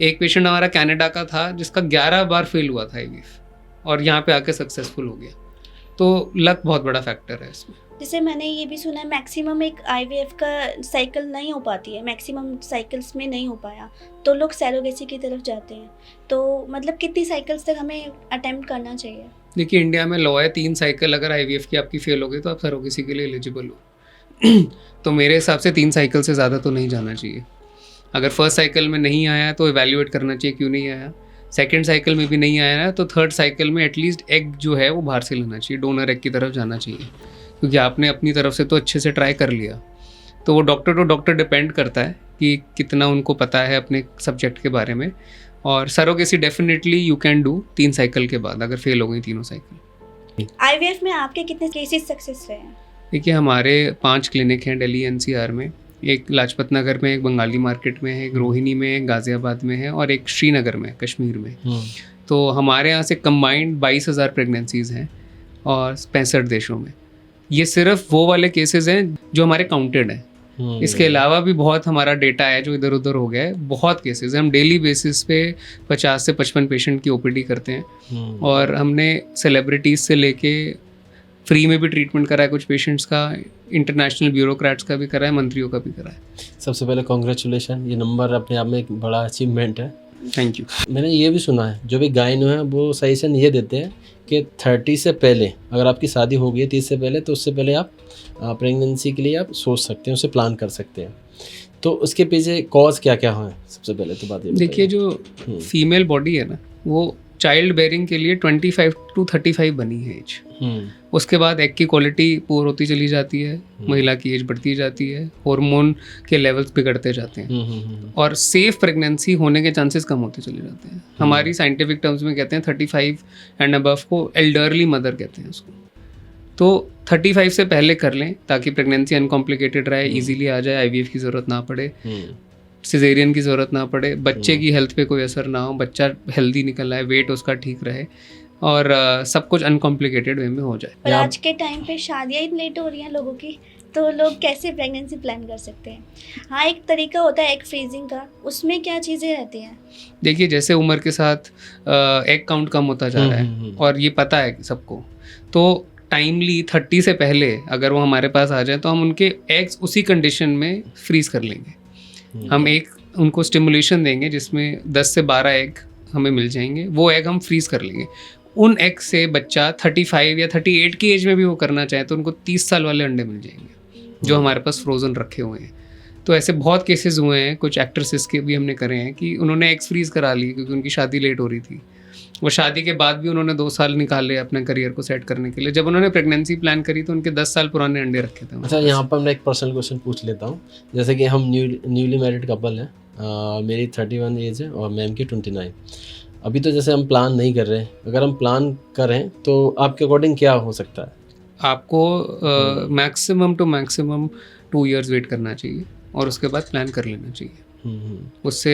एक पेशेंट हमारा कनाडा का था जिसका 11 बार फेल हुआ था आईवीएफ और यहाँ पे आके सक्सेसफुल हो गया। तो लक बहुत बड़ा फैक्टर है इसमें। जैसे मैंने ये भी सुना है मैक्सिमम एक आईवीएफ का साइकिल नहीं हो पाती है, मैक्सिमम साइकिल्स में नहीं हो पाया तो लोग सैरोगेसी की तरफ जाते हैं। तो मतलब कितनी साइकिल्स तक हमें अटेम्प्ट करना चाहिए? देखिए इंडिया में लॉ है 3 साइकिल अगर आईवीएफ की आपकी फेल हो गई तो आप सरोगेसी के लिए एलिजिबल हो। तो मेरे हिसाब से 3 साइकिल से ज़्यादा तो नहीं जाना चाहिए। अगर फर्स्ट साइकिल में नहीं आया तो इवैल्यूएट करना चाहिए क्यों नहीं आया, सेकंड साइकिल में भी नहीं आया है तो थर्ड साइकिल में एटलीस्ट एग जो है वो बाहर से लेना चाहिए, डोनर एग की तरफ जाना चाहिए, क्योंकि आपने अपनी तरफ से तो अच्छे से ट्राई कर लिया। तो वो डॉक्टर टू डॉक्टर डिपेंड करता है कि कितना उनको पता है अपने सब्जेक्ट के बारे में। और surrogacy definitely you can do 3 cycle के बाद, अगर फेल हो गई तीनों साइकिल। आईवीएफ में आपके कितने केसेस सक्सेस रहे हैं? देखिए हमारे 5 क्लिनिक हैं दिल्ली एनसीआर में, एक लाजपत नगर में, एक बंगाली मार्केट में है, एक रोहिणी में, एक गाज़ियाबाद में है और एक श्रीनगर में कश्मीर में। तो हमारे यहाँ से कंबाइंड 22,000 प्रेगनेंसीज़ हैं और 65 देशों में। ये सिर्फ वो वाले केसेस हैं जो हमारे काउंटेड हैं। इसके अलावा भी बहुत हमारा डेटा है जो इधर उधर हो गया है, बहुत केसेस हैं। हम डेली बेसिस पे 50 से 55 पेशेंट की ओपीडी करते हैं और हमने सेलिब्रिटीज़ से लेके फ्री में भी ट्रीटमेंट करा है कुछ पेशेंट्स का, इंटरनेशनल ब्यूरोक्रेट्स का भी करा है, मंत्रियों का भी करा है। सबसे पहले कॉन्ग्रेचुलेशन, ये नंबर अपने आप में एक बड़ा अचीवमेंट है। Thank you. मैंने ये भी सुना है जो भी गायनो है वो सजेशन ये देते हैं कि 30 से पहले, अगर आपकी शादी हो गई है 30 से पहले, तो उससे पहले आप प्रेगनेंसी के लिए आप सोच सकते हैं, उसे प्लान कर सकते हैं। तो उसके पीछे कॉज क्या क्या है? सबसे पहले तो बात ये देखिए, जो फीमेल बॉडी है ना, वो चाइल्ड बेयरिंग के लिए 25 to 35 बनी है एज। उसके बाद एग की क्वालिटी पुअर होती चली जाती है, महिला की एज बढ़ती जाती है, हार्मोन के लेवल्स बिगड़ते जाते हैं और सेफ प्रेगनेंसी होने के चांसेस कम होते चले जाते हैं। हमारी साइंटिफिक टर्म्स में कहते हैं 35 एंड अबव को एल्डरली मदर कहते हैं उसको। तो 35 से पहले कर लें ताकि प्रेगनेंसी अनकॉम्प्लिकेटेड रहे, इजीली आ जाए, आईवीएफ की ज़रूरत ना पड़े, सिजेरियन की ज़रूरत ना पड़े, बच्चे की हेल्थ पे कोई असर ना हो, बच्चा हेल्दी निकल आए, वेट उसका ठीक रहे और सब कुछ अनकॉम्प्लिकेटेड वे में हो जाए। पर आज के टाइम पे शादियाँ ही लेट हो रही हैं लोगों की, तो लोग कैसे प्रेगनेंसी प्लान कर सकते हैं? हाँ, एक तरीका होता है एग फ्रीजिंग का, उसमें क्या चीज़ें रहती हैं? देखिए, जैसे उम्र के साथ एग काउंट कम होता जा रहा है और ये पता है सबको, तो टाइमली 30 से पहले अगर वो हमारे पास आ जाए तो हम उनके एग्स उसी कंडीशन में फ्रीज कर लेंगे। हम एक उनको स्टिमुलेशन देंगे जिसमें 10 से 12 एग हमें मिल जाएंगे, वो एग हम फ्रीज कर लेंगे। उन एग से बच्चा 35 या 38 की एज में भी वो करना चाहे तो उनको 30 साल वाले अंडे मिल जाएंगे जो हमारे पास फ्रोजन रखे हुए हैं। तो ऐसे बहुत केसेस हुए हैं, कुछ एक्ट्रेसेस के भी हमने करे हैं कि उन्होंने एग्स फ्रीज करा ली क्योंकि उनकी शादी लेट हो रही थी। वो शादी के बाद भी उन्होंने 2 साल निकाले अपने करियर को सेट करने के लिए। जब उन्होंने प्रेगनेंसी प्लान करी तो उनके 10 साल पुराने अंडे रखे थे। अच्छा, यहाँ पर मैं एक पर्सनल क्वेश्चन पूछ लेता हूँ। जैसे कि हम न्यूली मैरिड कपल हैं, मेरी 31 एज है और मैम की 29। अभी तो जैसे हम प्लान नहीं कर रहे हैं, अगर हम प्लान करें तो आपके अकॉर्डिंग क्या हो सकता है? आपको maximum to maximum 2 years wait करना चाहिए और उसके बाद प्लान कर लेना चाहिए। उससे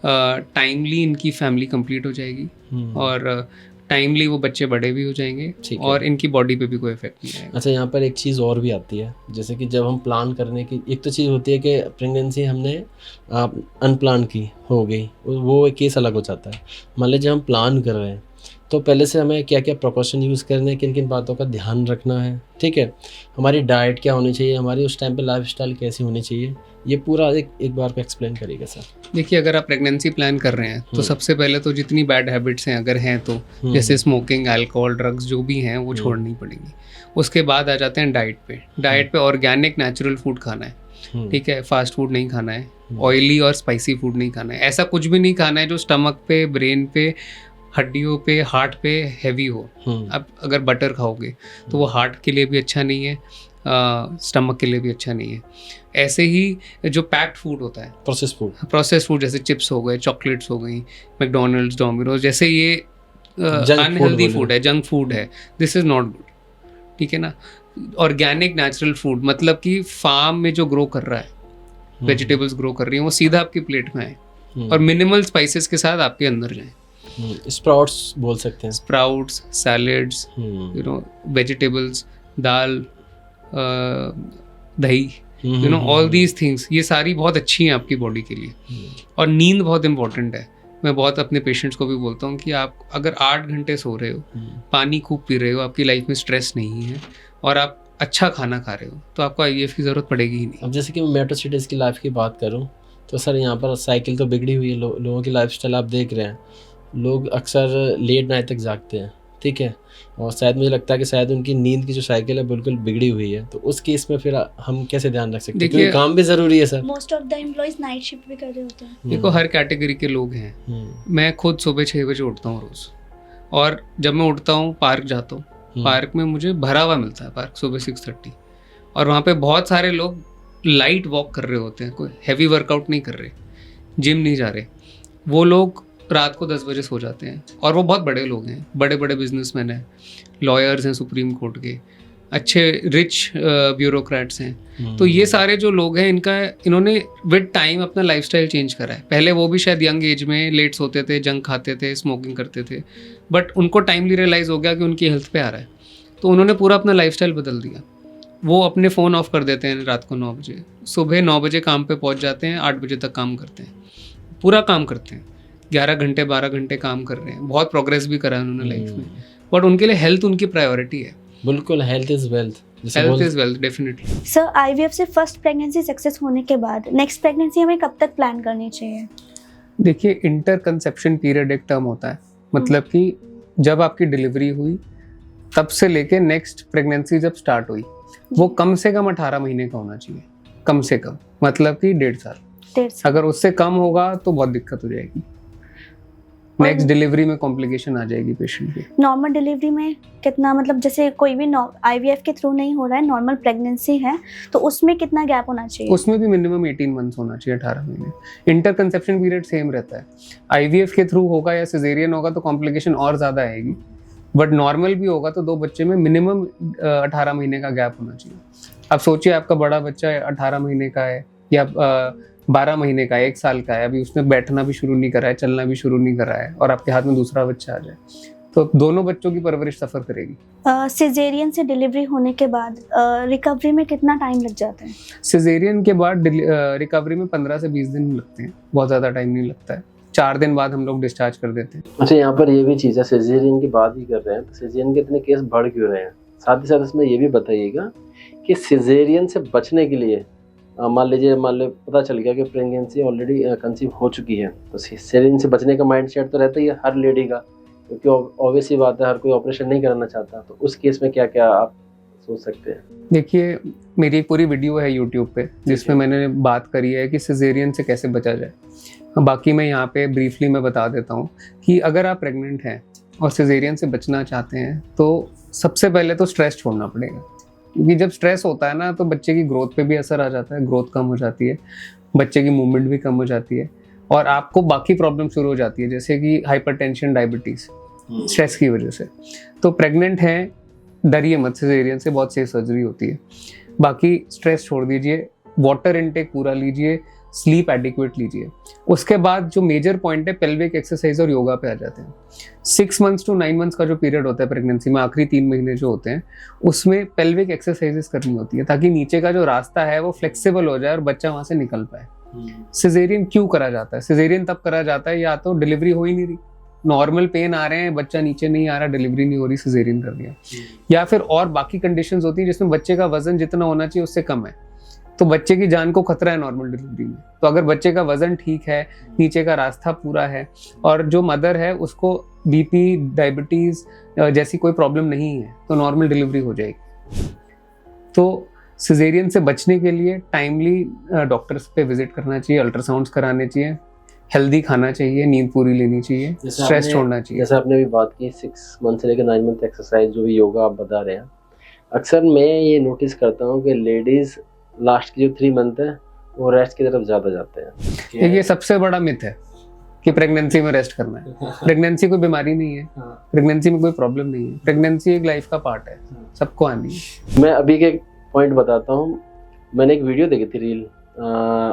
टाइमली इनकी फैमिली कंप्लीट हो जाएगी और टाइमली वो बच्चे बड़े भी हो जाएंगे और इनकी बॉडी पे भी कोई इफेक्ट नहीं आएगा। अच्छा, यहाँ पर एक चीज़ और भी आती है, जैसे कि जब हम प्लान करने की, एक तो चीज़ होती है कि प्रेगनेंसी हमने अनप्लान की हो गई, वो एक केस अलग हो जाता है। मान लीजिए हम प्लान कर रहे हैं तो पहले से हमें क्या क्या प्रिकॉशन यूज़ करने हैं, किन किन बातों का ध्यान रखना है, ठीक है, हमारी डाइट क्या होनी चाहिए, हमारी उस टाइम पे लाइफस्टाइल कैसी होनी चाहिए, ये पूरा एक बार को एक्सप्लेन करिएगा सर। देखिए, अगर आप प्रेगनेंसी प्लान कर रहे हैं तो सबसे पहले तो जितनी बैड हैबिट्स हैं अगर हैं तो, जैसे स्मोकिंग, अल्कोहल, ड्रग्स जो भी हैं वो छोड़नी पड़ेंगी। उसके बाद आ जाते हैं डाइट पे। डाइट पे ऑर्गेनिक नेचुरल फूड खाना है, ठीक है, फास्ट फूड नहीं खाना है, ऑयली और स्पाइसी फूड नहीं खाना है, ऐसा कुछ भी नहीं खाना है जो स्टमक पे, ब्रेन पे, हड्डियों पे, हार्ट पे हैवी हो। अब अगर बटर खाओगे तो वो हार्ट के लिए भी अच्छा नहीं है, स्टमक के लिए भी अच्छा नहीं है। ऐसे ही जो पैक्ड फूड होता है, प्रोसेस फूड जैसे चिप्स हो गए, चॉकलेट्स हो गई, मैकडोनल्ड्स, डोमिनोज, जैसे ये अनहेल्दी फूड है, जंक फूड है, दिस इज़ नॉट गुड, ठीक है ना। ऑर्गेनिक नेचुरल फूड मतलब कि फार्म में जो ग्रो कर रहा है, वेजिटेबल्स ग्रो कर रही हैं, वो सीधा आपकी प्लेट में आए और मिनिमल स्पाइसेस के साथ आपके अंदर जाए। स्प्राउट्स बोल सकते हैं, sprouts, salads, you know, vegetables, दाल, दही, you know, all these things, ये सारी बहुत अच्छी हैं आपकी बॉडी के लिए। और नींद बहुत इंपॉर्टेंट है। मैं बहुत अपने पेशेंट्स को भी बोलता हूँ कि आप अगर 8 घंटे सो रहे हो, पानी खूब पी रहे हो, आपकी लाइफ में स्ट्रेस नहीं है और आप अच्छा खाना खा रहे हो तो आपको आईवीएफ की ज़रूरत पड़ेगी ही नहीं। अब जैसे कि मैं मेट्रो सिटीज़ की लाइफ की बात करूँ तो सर यहाँ पर साइकिल तो बिगड़ी हुई है, लोगों की लाइफस्टाइल आप देख रहे हैं, लोग अक्सर लेट नाइट तक जागते हैं, ठीक है, और शायद मुझे लगता है कि शायद उनकी नींद की जो साइकिल है बिल्कुल बिगड़ी हुई है। तो उस केस में फिर हम कैसे ध्यान रख सकते हैं, क्योंकि काम भी ज़रूरी है sir. Most of the employees night shift भी कर रहे होते हैं। देखो, हर कैटेगरी के लोग हैं। मैं खुद सुबह 6 बजे उठता हूँ रोज़, और जब मैं उठता हूँ पार्क जाता हूँ, पार्क में मुझे भरा हुआ मिलता है पार्क सुबह 6:30, और वहाँ पे बहुत सारे लोग लाइट वॉक कर रहे होते हैं, कोई हैवी वर्कआउट नहीं कर रहे, जिम नहीं जा रहे, वो लोग रात को 10 बजे सो जाते हैं। और वो बहुत बड़े लोग हैं, बड़े बड़े बिजनेसमैन हैं, लॉयर्स हैं सुप्रीम कोर्ट के, अच्छे रिच ब्यूरोक्रेट्स हैं। तो ये सारे जो लोग हैं इन्होंने विद टाइम अपना लाइफस्टाइल चेंज करा है। पहले वो भी शायद यंग एज में लेट सोते थे, जंक खाते थे, स्मोकिंग करते थे, बट उनको टाइमली रियलाइज़ हो गया कि उनकी हेल्थ पे आ रहा है, तो उन्होंने पूरा अपना लाइफस्टाइल बदल दिया। वो अपने फ़ोन ऑफ कर देते हैं रात को 9 बजे, सुबह 9 बजे काम पे पहुंच जाते हैं, 8 बजे तक काम करते हैं, पूरा काम करते हैं, 11 घंटे 12 घंटे काम कर रहे हैं, बहुत प्रोग्रेस भी करा है उन्होंने लाइफ में। बट उनके लिए हेल्थ उनकी प्रायोरिटी है। बिल्कुल, health is wealth. Health is wealth, definitely. Sir, IVF से फर्स्ट प्रेगनेंसी सक्सेस होने के बाद नेक्स्ट प्रेगनेंसी हमें कब तक प्लान करनी चाहिए? देखिए, इंटर कंसेप्शन पीरियड एक टर्म होता है, मतलब कि जब आपकी डिलीवरी हुई तब से लेके नेक्स्ट प्रेगनेंसी जब स्टार्ट हुई, वो कम से कम 18 महीने का होना चाहिए, कम से कम, मतलब कि 1.5 साल। अगर उससे कम होगा तो बहुत दिक्कत हो जाएगी, नेक्स्ट डिलीवरी में कॉम्प्लिकेशन आ जाएगी पेशेंट की। नॉर्मल डिलीवरी में कितना, मतलब जैसे कोई भी आईवीएफ के थ्रू नहीं हो रहा है, नॉर्मल प्रेगनेंसी है, तो उसमें कितना गैप होना चाहिए? उसमें भी मिनिमम 18 मंथ्स होना चाहिए, 18 महीने। इंटर कंसेप्शन पीरियड सेम रहता है। आईवीएफ के थ्रू होगा या सिजेरियन होगा तो कॉम्प्लिकेशन और ज़्यादा आएगी, बट नॉर्मल भी होगा तो 2 बच्चे में मिनिमम 18 महीने का गैप होना चाहिए। अब सोचिए, आपका बड़ा बच्चा 18 महीने का है या 12 महीने का है, 1 साल का है, अभी उसने बैठना भी शुरू नहीं करा है, चलना भी शुरू नहीं करा है, और आपके हाथ में दूसरा बच्चा आ जाए, तो दोनों बच्चों की परवरिश सफ़र करेगी। सिजेरियन से डिलीवरी होने के बाद रिकवरी में कितना टाइम लग जाता है? सिजेरियन के बाद रिकवरी में 15 से 20 दिन लगते हैं, बहुत ज़्यादा टाइम नहीं लगता है। 4 दिन बाद हम लोग डिस्चार्ज कर देते हैं। अच्छा, यहाँ पर ये भी चीज़ है, सिजेरियन की बात ही कर रहे हैं, तो सिजेरियन के इतने केस बढ़ क्यों रहे हैं? साथ ही साथ इसमें ये भी बताइएगा कि सिजेरियन से बचने के लिए मान लीजिए पता चल गया कि प्रेगनेंसी ऑलरेडी कंसीव हो चुकी है, तो सिजेरियन से बचने का माइंडसेट तो रहता ही है हर लेडी का, क्योंकि ऑब्वियस ही बात है, हर कोई ऑपरेशन नहीं कराना चाहता। तो उस केस में क्या क्या आप सोच सकते हैं? देखिए, मेरी एक पूरी वीडियो है यूट्यूब पे जिसमें मैंने बात करी है कि सिजेरियन से कैसे बचा जाए। बाकी मैं यहाँ पे ब्रीफली मैं बता देता हूँ कि अगर आप प्रेग्नेंट हैं और सिजेरियन से बचना चाहते हैं तो सबसे पहले तो स्ट्रेस छोड़ना पड़ेगा, क्योंकि जब स्ट्रेस होता है ना तो बच्चे की ग्रोथ पे भी असर आ जाता है, ग्रोथ कम हो जाती है, बच्चे की मूवमेंट भी कम हो जाती है, और आपको बाकी प्रॉब्लम शुरू हो जाती है, जैसे कि हाइपरटेंशन, डायबिटीज़, स्ट्रेस की वजह से। तो प्रेग्नेंट हैं, डरिए मत, सिजेरियन से बहुत सेफ सर्जरी होती है। बाकी स्ट्रेस छोड़ दीजिए, वाटर इनटेक पूरा लीजिए, स्लीप एडिक्वेट लीजिए। उसके बाद जो मेजर पॉइंट है, पेल्विक एक्सरसाइज और योगा पे आ जाते हैं। 6 मंथ्स टू 9 मंथ्स का जो पीरियड होता है प्रेगनेंसी में, आखिरी 3 महीने जो होते हैं, उसमें पेल्विक एक्सरसाइजेस करनी होती है ताकि नीचे का जो रास्ता है वो फ्लेक्सिबल हो जाए और बच्चा वहां से निकल पाए। सिजेरियन क्यों करा जाता है? सिजेरियन तब करा जाता है या तो डिलीवरी हो ही नहीं रही, नॉर्मल पेन आ रहे हैं, बच्चा नीचे नहीं आ रहा, डिलीवरी नहीं हो रही, सिजेरियन कर दिया, या फिर और बाकी कंडीशंस होती है जिसमें बच्चे का वजन जितना होना चाहिए उससे कम है, तो बच्चे की जान को खतरा है नॉर्मल डिलीवरी में। तो अगर बच्चे का वजन ठीक है, नीचे का रास्ता पूरा है, और जो मदर है उसको बीपी, डायबिटीज जैसी कोई प्रॉब्लम नहीं है, तो नॉर्मल डिलीवरी हो जाएगी। तो सिजेरियन से बचने के लिए टाइमली डॉक्टर्स पे विजिट करना चाहिए, अल्ट्रासाउंड्स कराने चाहिए, हेल्दी खाना चाहिए, नींद पूरी लेनी चाहिए, स्ट्रेस छोड़ना चाहिए। जैसे आपने भी बात की 6 मंथ से लेकर 9 मंथ एक्सरसाइज, जो भी योगा आप बता रहे हैं, अक्सर मैं ये नोटिस करता हूँ कि लेडीज लास्ट की जो 3 मंथ है वो रेस्ट की तरफ ज़्यादा जाते हैं। ये सबसे बड़ा मिथ है कि प्रेगनेंसी में रेस्ट करना है। प्रेगनेंसी कोई बीमारी नहीं है, प्रेगनेंसी में कोई प्रॉब्लम नहीं है, प्रेगनेंसी एक लाइफ का पार्ट है, सबको आनी है। मैं अभी के पॉइंट बताता हूँ, मैंने एक वीडियो देखी थी, रील,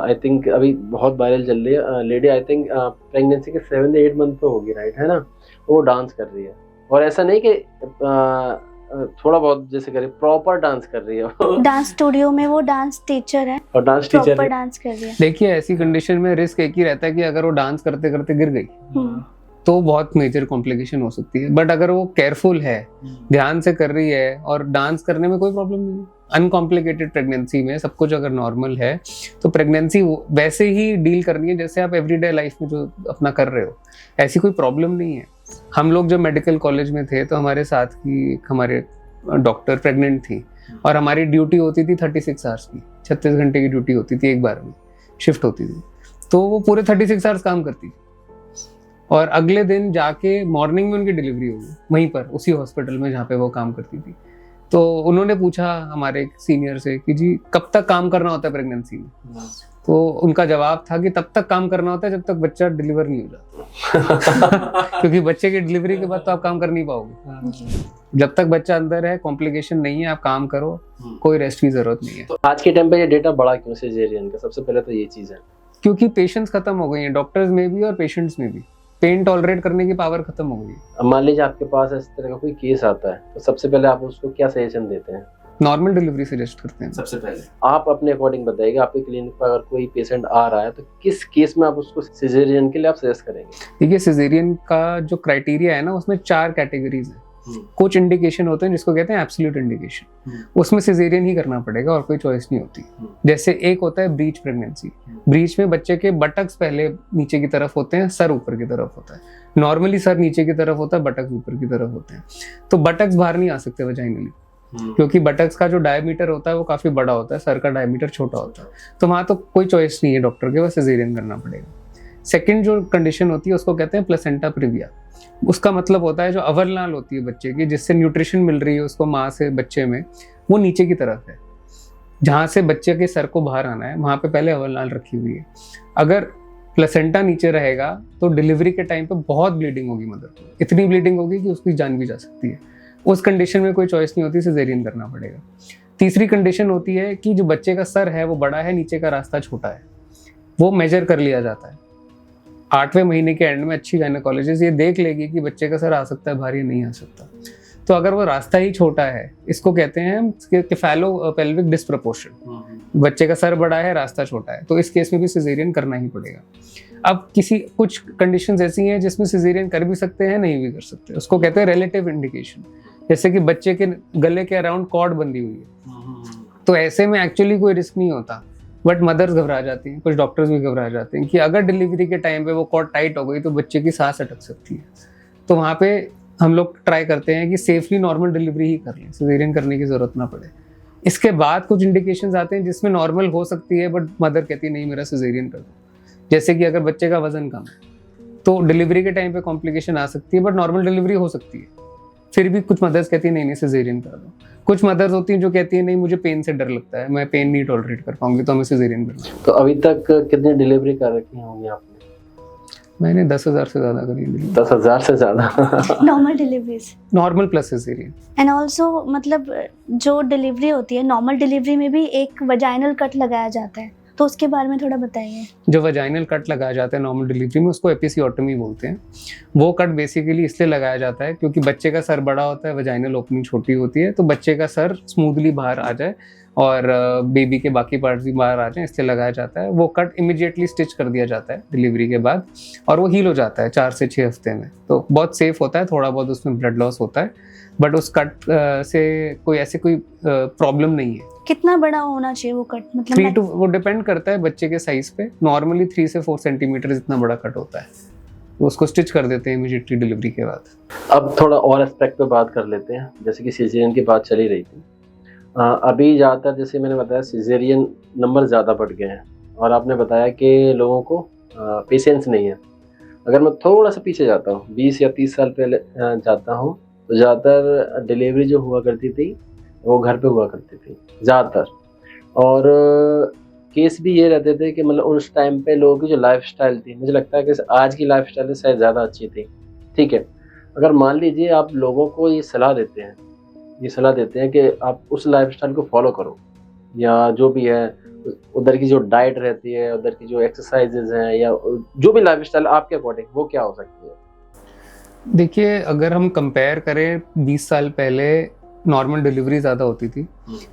आई थिंक अभी बहुत वायरल चल रही है। लेडी आई थिंक प्रेगनेंसी के 7 या 8 मंथ पे होगी, राइट है ना, वो डांस कर रही है, और ऐसा नहीं कि थोड़ा बहुत जैसे करे, प्रॉपर डांस कर रही है। डांस स्टूडियो में वो डांस टीचर है और डांस टीचर प्रॉपर डांस कर रही है। देखिए, ऐसी कंडीशन में रिस्क एक ही रहता है कि अगर वो डांस करते करते गिर गई तो बहुत मेजर कॉम्प्लिकेशन हो सकती है, बट अगर वो केयरफुल है, ध्यान से कर रही है और डांस करने में कोई प्रॉब्लम नहीं है, अनकॉम्प्लिकेटेड प्रेगनेंसी में सब कुछ अगर नॉर्मल है, तो प्रेगनेंसी वैसे ही डील करनी है जैसे आप एवरीडे लाइफ में जो अपना कर रहे हो, ऐसी कोई प्रॉब्लम नहीं है। हम लोग जब मेडिकल कॉलेज में थे तो हमारे साथ की हमारे डॉक्टर प्रेग्नेंट थी, और हमारी ड्यूटी होती थी 36 आवर्स की, 36 घंटे की ड्यूटी होती थी, एक बार में शिफ्ट होती थी, तो वो पूरे 36 आवर्स काम करती थी, और अगले दिन जाके मॉर्निंग में उनकी डिलीवरी होगी वहीं पर, उसी हॉस्पिटल में जहाँ पे वो काम करती थी। तो उन्होंने पूछा हमारे सीनियर से कि जी कब तक काम करना होता है प्रेगनेंसी में, तो उनका जवाब था कि तब तक काम करना होता है जब तक बच्चा डिलीवर नहीं हो जाता क्योंकि बच्चे की डिलीवरी के बाद तो आप काम कर नहीं पाओगे। जब तक बच्चा अंदर है, कॉम्प्लिकेशन नहीं है, आप काम करो, कोई रेस्ट की जरूरत नहीं है। तो आज के टाइम पे ये डेटा बढ़ा क्यों सिजेरियन का? सबसे पहले तो ये चीज है क्योंकि पेशेंट्स खत्म हो गई हैं, डॉक्टर्स में भी और पेशेंट्स में भी। पेन टॉलरेट करने की पावर खत्म हो गई है। अब मान लीजिए आपके पास इस तरह का कोई केस आता है, तो सबसे पहले आप उसको क्या सजेशन देते हैं? नॉर्मल डिलीवरी सजेस्ट करते हैं सबसे पहले। आप अपने अकॉर्डिंग बताइएगा, आपके क्लिनिक पर अगर कोई पेशेंट आ रहा है तो किस केस में आप उसको सिजेरियन के लिए आप सजेस्ट करेंगे? देखिए, सिजेरियन का जो क्राइटेरिया है ना, उसमें 4 कैटेगरीज हैं। कुछ इंडिकेशन होते हैं जिसको कहते हैं एब्सोल्यूट इंडिकेशन, उसमें सिजेरियन ही करना पड़ेगा और कोई चॉइस नहीं होती। जैसे एक होता है ब्रीच प्रेगनेंसी। ब्रीच में बच्चे के बटक्स पहले नीचे की तरफ होते हैं, सर ऊपर की तरफ होता है। नॉर्मली सर नीचे की तरफ होता है, बटक्स ऊपर की तरफ होते हैं। तो बटक्स बाहर नहीं आ सकते वजाइनली, क्योंकि बटक्स का जो डायमीटर होता है वो काफी बड़ा होता है, सर का डायमीटर छोटा होता है। तो वहां तो कोई चॉइस नहीं है डॉक्टर के, बस सिजेरियन करना पड़ेगा। सेकंड जो कंडीशन होती है उसको कहते हैं प्लेसेंटा प्रिविया। उसका मतलब होता है जो अवर नाल होती है बच्चे की, जिससे न्यूट्रिशन मिल रही है उसको माँ से बच्चे में, वो नीचे की तरफ है। जहाँ से बच्चे के सर को बाहर आना है वहाँ पे पहले अवर नाल रखी हुई है। अगर प्लेसेंटा नीचे रहेगा तो डिलीवरी के टाइम पे बहुत ब्लीडिंग होगी मदर को, इतनी ब्लीडिंग होगी कि उसकी जान भी जा सकती है। उस कंडीशन में कोई चॉइस नहीं होती, सिजेरियन करना पड़ेगा। तीसरी कंडीशन होती है कि जो बच्चे का सर है वो बड़ा है, नीचे का रास्ता छोटा है, वो मेजर कर लिया जाता है। 8वें महीने के एंड में अच्छी गायनेकोलॉजिस्ट ये देख लेगी कि बच्चे का सर आ सकता है बाहर या नहीं आ सकता। तो अगर वो रास्ता ही छोटा है, इसको कहते हैं केफालो पेल्विक डिस्प्रपोर्शन, बच्चे का सर बड़ा है रास्ता छोटा है, तो इस केस में भी सिजेरियन करना ही पड़ेगा। अब कुछ कंडीशंस ऐसी हैं जिसमें सिजेरियन कर भी सकते हैं, नहीं भी कर सकते, उसको कहते हैं रिलेटिव इंडिकेशन। जैसे कि बच्चे के गले के अराउंड कॉर्ड बंधी हुई है, तो ऐसे में एक्चुअली कोई रिस्क नहीं होता, बट मदर्स घबरा जाती हैं, कुछ डॉक्टर्स भी घबरा जाते हैं कि अगर डिलीवरी के टाइम पे वो कॉर्ड टाइट हो गई तो बच्चे की सांस अटक सकती है। तो वहाँ पे हम लोग ट्राई करते हैं कि सेफली नॉर्मल डिलीवरी ही कर लें, सिजेरियन करने की जरूरत ना पड़े। इसके बाद कुछ इंडिकेशंस आते हैं जिसमें नॉर्मल हो सकती है, बट मदर कहती है नहीं मेरा सिजेरियन कर दो। जैसे कि अगर बच्चे का वजन कम है तो डिलीवरी के टाइम पे कॉम्प्लिकेशन आ सकती है, बट नॉर्मल डिलीवरी हो सकती है। फिर भी कुछ मदर्स कहती है नहीं सिजेरियन कर दो। कुछ मदर्स होती हैं जो कहती है नहीं मुझे पेन से डर लगता है, मैं पेन नहीं टॉलरेट कर पाऊंगी, तो हमें सिजेरियन करना है। तो अभी तक कितनी डिलीवरी कर रखी होंगी आपने? मैंने 10,000 से ज्यादा करी। 10,000 से ज्यादा? Normal deliveries, normal plus caesarean. And also मतलब जो डिलीवरी होती है, नॉर्मल डिलीवरी में भी एक वजाइनल कट लगाया जाता है, तो उसके बारे में थोड़ा बताइए। जो वजाइनल कट लगाया जाता है नॉर्मल डिलीवरी में, उसको एपिसियोटमी बोलते हैं। वो कट बेसिकली इसलिए लगाया जाता है क्योंकि बच्चे का सर बड़ा होता है, वजाइनल ओपनिंग छोटी होती है, तो बच्चे का सर स्मूथली बाहर आ जाए और बेबी के बाकी पार्ट्स भी बाहर आ जाएं, इसलिए लगाया जाता है। वो कट इमीडिएटली स्टिच कर दिया जाता है डिलीवरी के बाद, और वो हील हो जाता है 4 से 6 हफ्ते में। तो बहुत सेफ होता है, थोड़ा बहुत उसमें ब्लड लॉस होता है, बट उस कट से कोई प्रॉब्लम नहीं है। कितना बड़ा होना चाहिए वो कट? मतलब वो डिपेंड करता है बच्चे के साइज पे। नॉर्मली 3 से 4 सेंटीमीटर जितना बड़ा कट होता है, तो उसको स्टिच कर देते हैं इमीडिएटली डिलीवरी के बाद। अब थोड़ा और एस्पेक्ट पे बात कर लेते हैं, जैसे कि सिजेरियन की बात चली रही थी। अभी ज़्यादातर जैसे मैंने बताया सिजेरियन नंबर ज़्यादा बढ़ गए हैं, और आपने बताया कि लोगों को पेशेंस नहीं है। अगर मैं थोड़ा सा पीछे जाता हूँ, 20 या 30 साल पहले जाता हूँ, तो ज़्यादातर डिलीवरी जो हुआ करती थी वो घर पे हुआ करती थी ज़्यादातर, और केस भी ये रहते थे कि मतलब उस टाइम पे लोगों की जो लाइफस्टाइल थी, मुझे लगता है कि आज की लाइफस्टाइल शायद ज़्यादा अच्छी थी। ठीक है, अगर मान लीजिए आप लोगों को ये सलाह देते हैं कि आप उस लाइफस्टाइल को फॉलो करो, या जो भी है उधर की जो डाइट रहती है, उधर की जो एक्सरसाइजेज हैं, या जो भी लाइफस्टाइल आपके अकॉर्डिंग, वो क्या हो सकती है? देखिए, अगर हम कंपेयर करें 20 साल पहले नॉर्मल डिलीवरी ज़्यादा होती थी,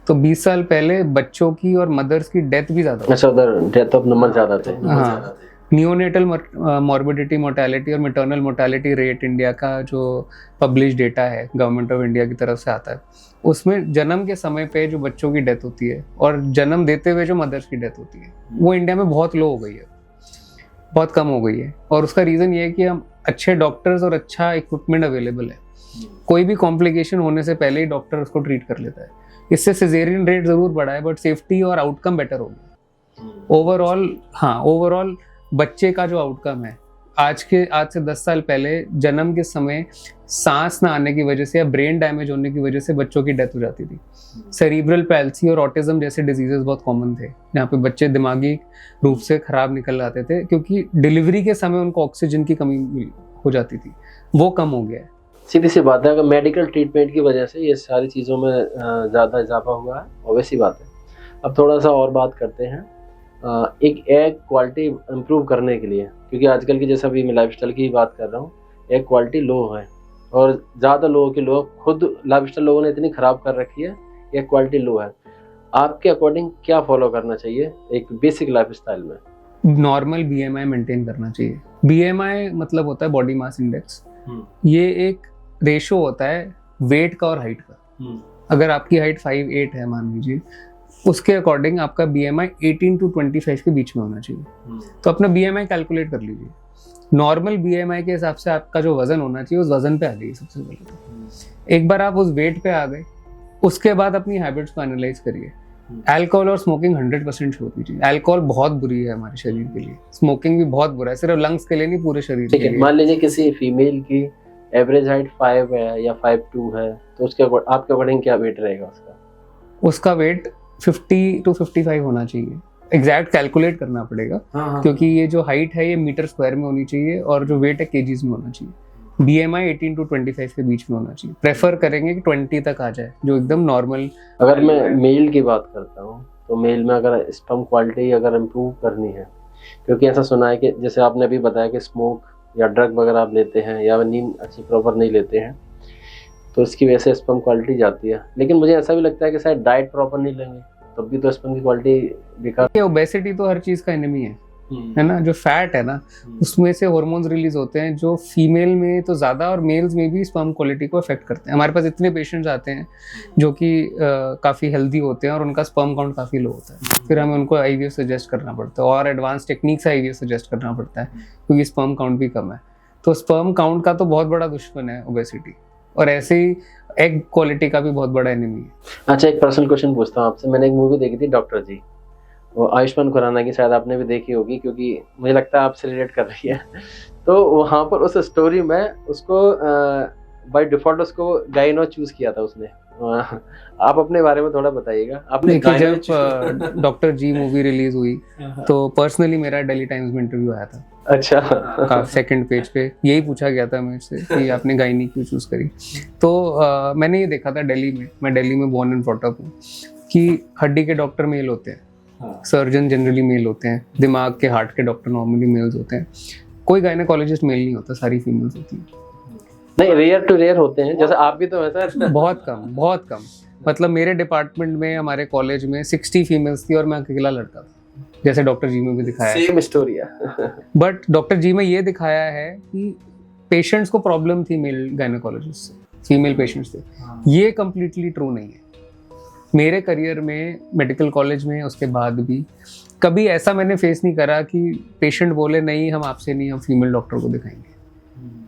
तो 20 साल पहले बच्चों की और मदर्स की डेथ भी ज़्यादा। अच्छा, उधर डेथ ऑफ नंबर ज़्यादा थे। हाँ, नियोनेटल मॉर्बिडिटी मोर्टेलिटी और मैटरनल मोर्टेलिटी रेट इंडिया का जो पब्लिश डेटा है गवर्नमेंट ऑफ इंडिया की तरफ से आता है, उसमें जन्म के समय पे जो बच्चों की डेथ होती है और जन्म देते हुए जो मदर्स की डेथ होती है, वो इंडिया में बहुत लो हो गई है, बहुत कम हो गई है। और उसका रीज़न ये है कि हम अच्छे डॉक्टर्स और अच्छा इक्विपमेंट अवेलेबल है। कोई भी कॉम्प्लिकेशन होने से पहले ही डॉक्टर उसको ट्रीट कर लेता है। इससे सिजेरियन रेट ज़रूर बढ़ा है, बट सेफ्टी और आउटकम बेटर हो गया ओवरऑल। हाँ, ओवरऑल बच्चे का जो आउटकम है आज से 10 साल पहले जन्म के समय सांस ना आने की वजह से या ब्रेन डैमेज होने की वजह से बच्चों की डेथ हो जाती थी। सेरिब्रल पैल्सी और ऑटिज्म जैसे डिजीजेस बहुत कॉमन थे, जहाँ पे बच्चे दिमागी रूप से खराब निकल आते थे क्योंकि डिलीवरी के समय उनको ऑक्सीजन की कमी हो जाती थी। वो कम हो गया है। सीधी सी बात है, अगर मेडिकल ट्रीटमेंट की वजह से ये सारी चीज़ों में ज़्यादा इजाफा हुआ है, ऑब्वियस सी बात है। अब थोड़ा सा और बात करते हैं एक एग क्वालिटी इम्प्रूव करने के लिए, क्योंकि आजकल की जैसा भी मैं लाइफस्टाइल की बात कर रहा हूँ, एग क्वालिटी लो है और ज़्यादा लोगों की खुद लाइफस्टाइल लोगों ने इतनी ख़राब कर रखी है, एग क्वालिटी लो है। आपके अकॉर्डिंग क्या फॉलो करना चाहिए एक बेसिक लाइफस्टाइल में? नॉर्मल BMI मेंटेन करना चाहिए। BMI मतलब होता है बॉडी मास इंडेक्स। ये एक रेशो होता है वेट का और हाइट का। अगर आपकी हाइट 5'8" है मान लीजिए, उसके अकॉर्डिंग आपका BMI 18 to 25 के बीच में होना चाहिए। तो अपना BMI कैलकुलेट कर लीजिए। नॉर्मल BMI के हिसाब से आपका जो वजन होना चाहिए उस वजन पे आ जाइए सबसे पहले। तो एक बार आप उस वेट पे आ गए, उसके बाद अपनी हैबिट्स को एनालाइज करिए। अल्कोहल और स्मोकिंग 100% छोड़ दीजिए। अल्कोहल बहुत बुरी है हमारे शरीर के लिए, स्मोकिंग भी बहुत बुरा है, सिर्फ लंग्स के लिए नहीं पूरे शरीर के लिए। मान लीजिए किसी फीमेल की एवरेज हाइट 5 है या 5'2" है, तो उसके आपके अकॉर्डिंग क्या वेट रहेगा उसका? उसका वेट 50 to 55 होना चाहिए। एग्जैक्ट कैलकुलेट करना पड़ेगा क्योंकि ये जो हाइट है ये मीटर स्क्वायर में होनी चाहिए और जो वेट है केजीज में होना चाहिए। BMI 18 to 25 के बीच में होना चाहिए। प्रेफर करेंगे कि 20 तक आ जाए, जो एकदम नॉर्मल। अगर मैं मेल की बात करता हूँ तो मेल में अगर स्पर्म क्वालिटी अगर इम्प्रूव करनी है, क्योंकि ऐसा सुना है कि जैसे आपने अभी बताया कि स्मोक या ड्रग वगैरह आप लेते हैं या नींद अच्छी प्रॉपर नहीं लेते हैं तो इसकी वजह से स्पर्म क्वालिटी जाती है। लेकिन मुझे ऐसा भी लगता है कि शायद डाइट प्रॉपर नहीं लेंगे तब भी तो स्पर्म की क्वालिटी बेकार। ओबेसिटी तो हर चीज का एनिमी है ना। जो फैट है ना उसमें से हार्मोन्स रिलीज होते हैं जो फीमेल में तो ज्यादा और मेल्स में भी स्पर्म क्वालिटी को अफेक्ट करते हैं। हमारे पास इतने पेशेंट्स आते हैं जो कि काफी हेल्दी होते हैं और उनका स्पर्म काउंट काफी लो होता है, फिर हमें उनको IVF सजेस्ट करना पड़ता है और एडवांस टेक्निक से IVF सजेस्ट करना पड़ता है क्योंकि स्पर्म काउंट भी कम है। तो स्पर्म काउंट का तो बहुत बड़ा दुश्मन है ओबेसिटी, और ऐसे ही एग क्वालिटी का भी बहुत बड़ा एनिमी है। अच्छा, एक पर्सनल क्वेश्चन पूछता हूँ आपसे। मैंने एक मूवी देखी थी डॉक्टर जी, वो आयुष्मान खुराना की, शायद आपने भी देखी होगी क्योंकि मुझे लगता है आपसे रिलेट कर रही है। तो वहाँ पर उस स्टोरी में उसको बाय डिफॉल्ट उसको गाइनो चूज किया था उसने। आप अपने बारे में थोड़ा बताइएगा। आपने जब डॉक्टर जी मूवी रिलीज हुई तो पर्सनली मेरा दिल्ली टाइम्स में इंटरव्यू आया था। अच्छा। सेकंड पेज पे यही पूछा गया था मुझसे कि आपने गायनी क्यों चूज करी। तो मैंने ये देखा था दिल्ली में, मैं दिल्ली में बॉर्न एंड ब्रॉट अप हूँ, कि हड्डी के डॉक्टर मेल होते हैं, सर्जन जनरली मेल होते हैं, दिमाग के हार्ट के डॉक्टर नॉर्मली मेल्स होते हैं, कोई गायनेकोलॉजिस्ट मेल नहीं होता, सारी फीमेल्स होती हैं। नहीं, रेयर टू रेयर होते हैं, जैसे आप भी तो वैसा। बहुत कम। मतलब मेरे डिपार्टमेंट में, हमारे कॉलेज में 60 फीमेल्स थी और मैं अकेला लड़का था, जैसे डॉक्टर जी में भी दिखाया है। सेम स्टोरी है। बट डॉक्टर जी में ये दिखाया है कि पेशेंट्स को प्रॉब्लम थी मेल गायनेकोलॉजिस्ट से, फीमेल पेशेंट्स से। ये कंप्लीटली ट्रू नहीं है। मेरे करियर में मेडिकल कॉलेज में उसके बाद भी कभी ऐसा मैंने फेस नहीं करा कि पेशेंट बोले नहीं हम आपसे नहीं, हम फीमेल डॉक्टर को दिखाएंगे।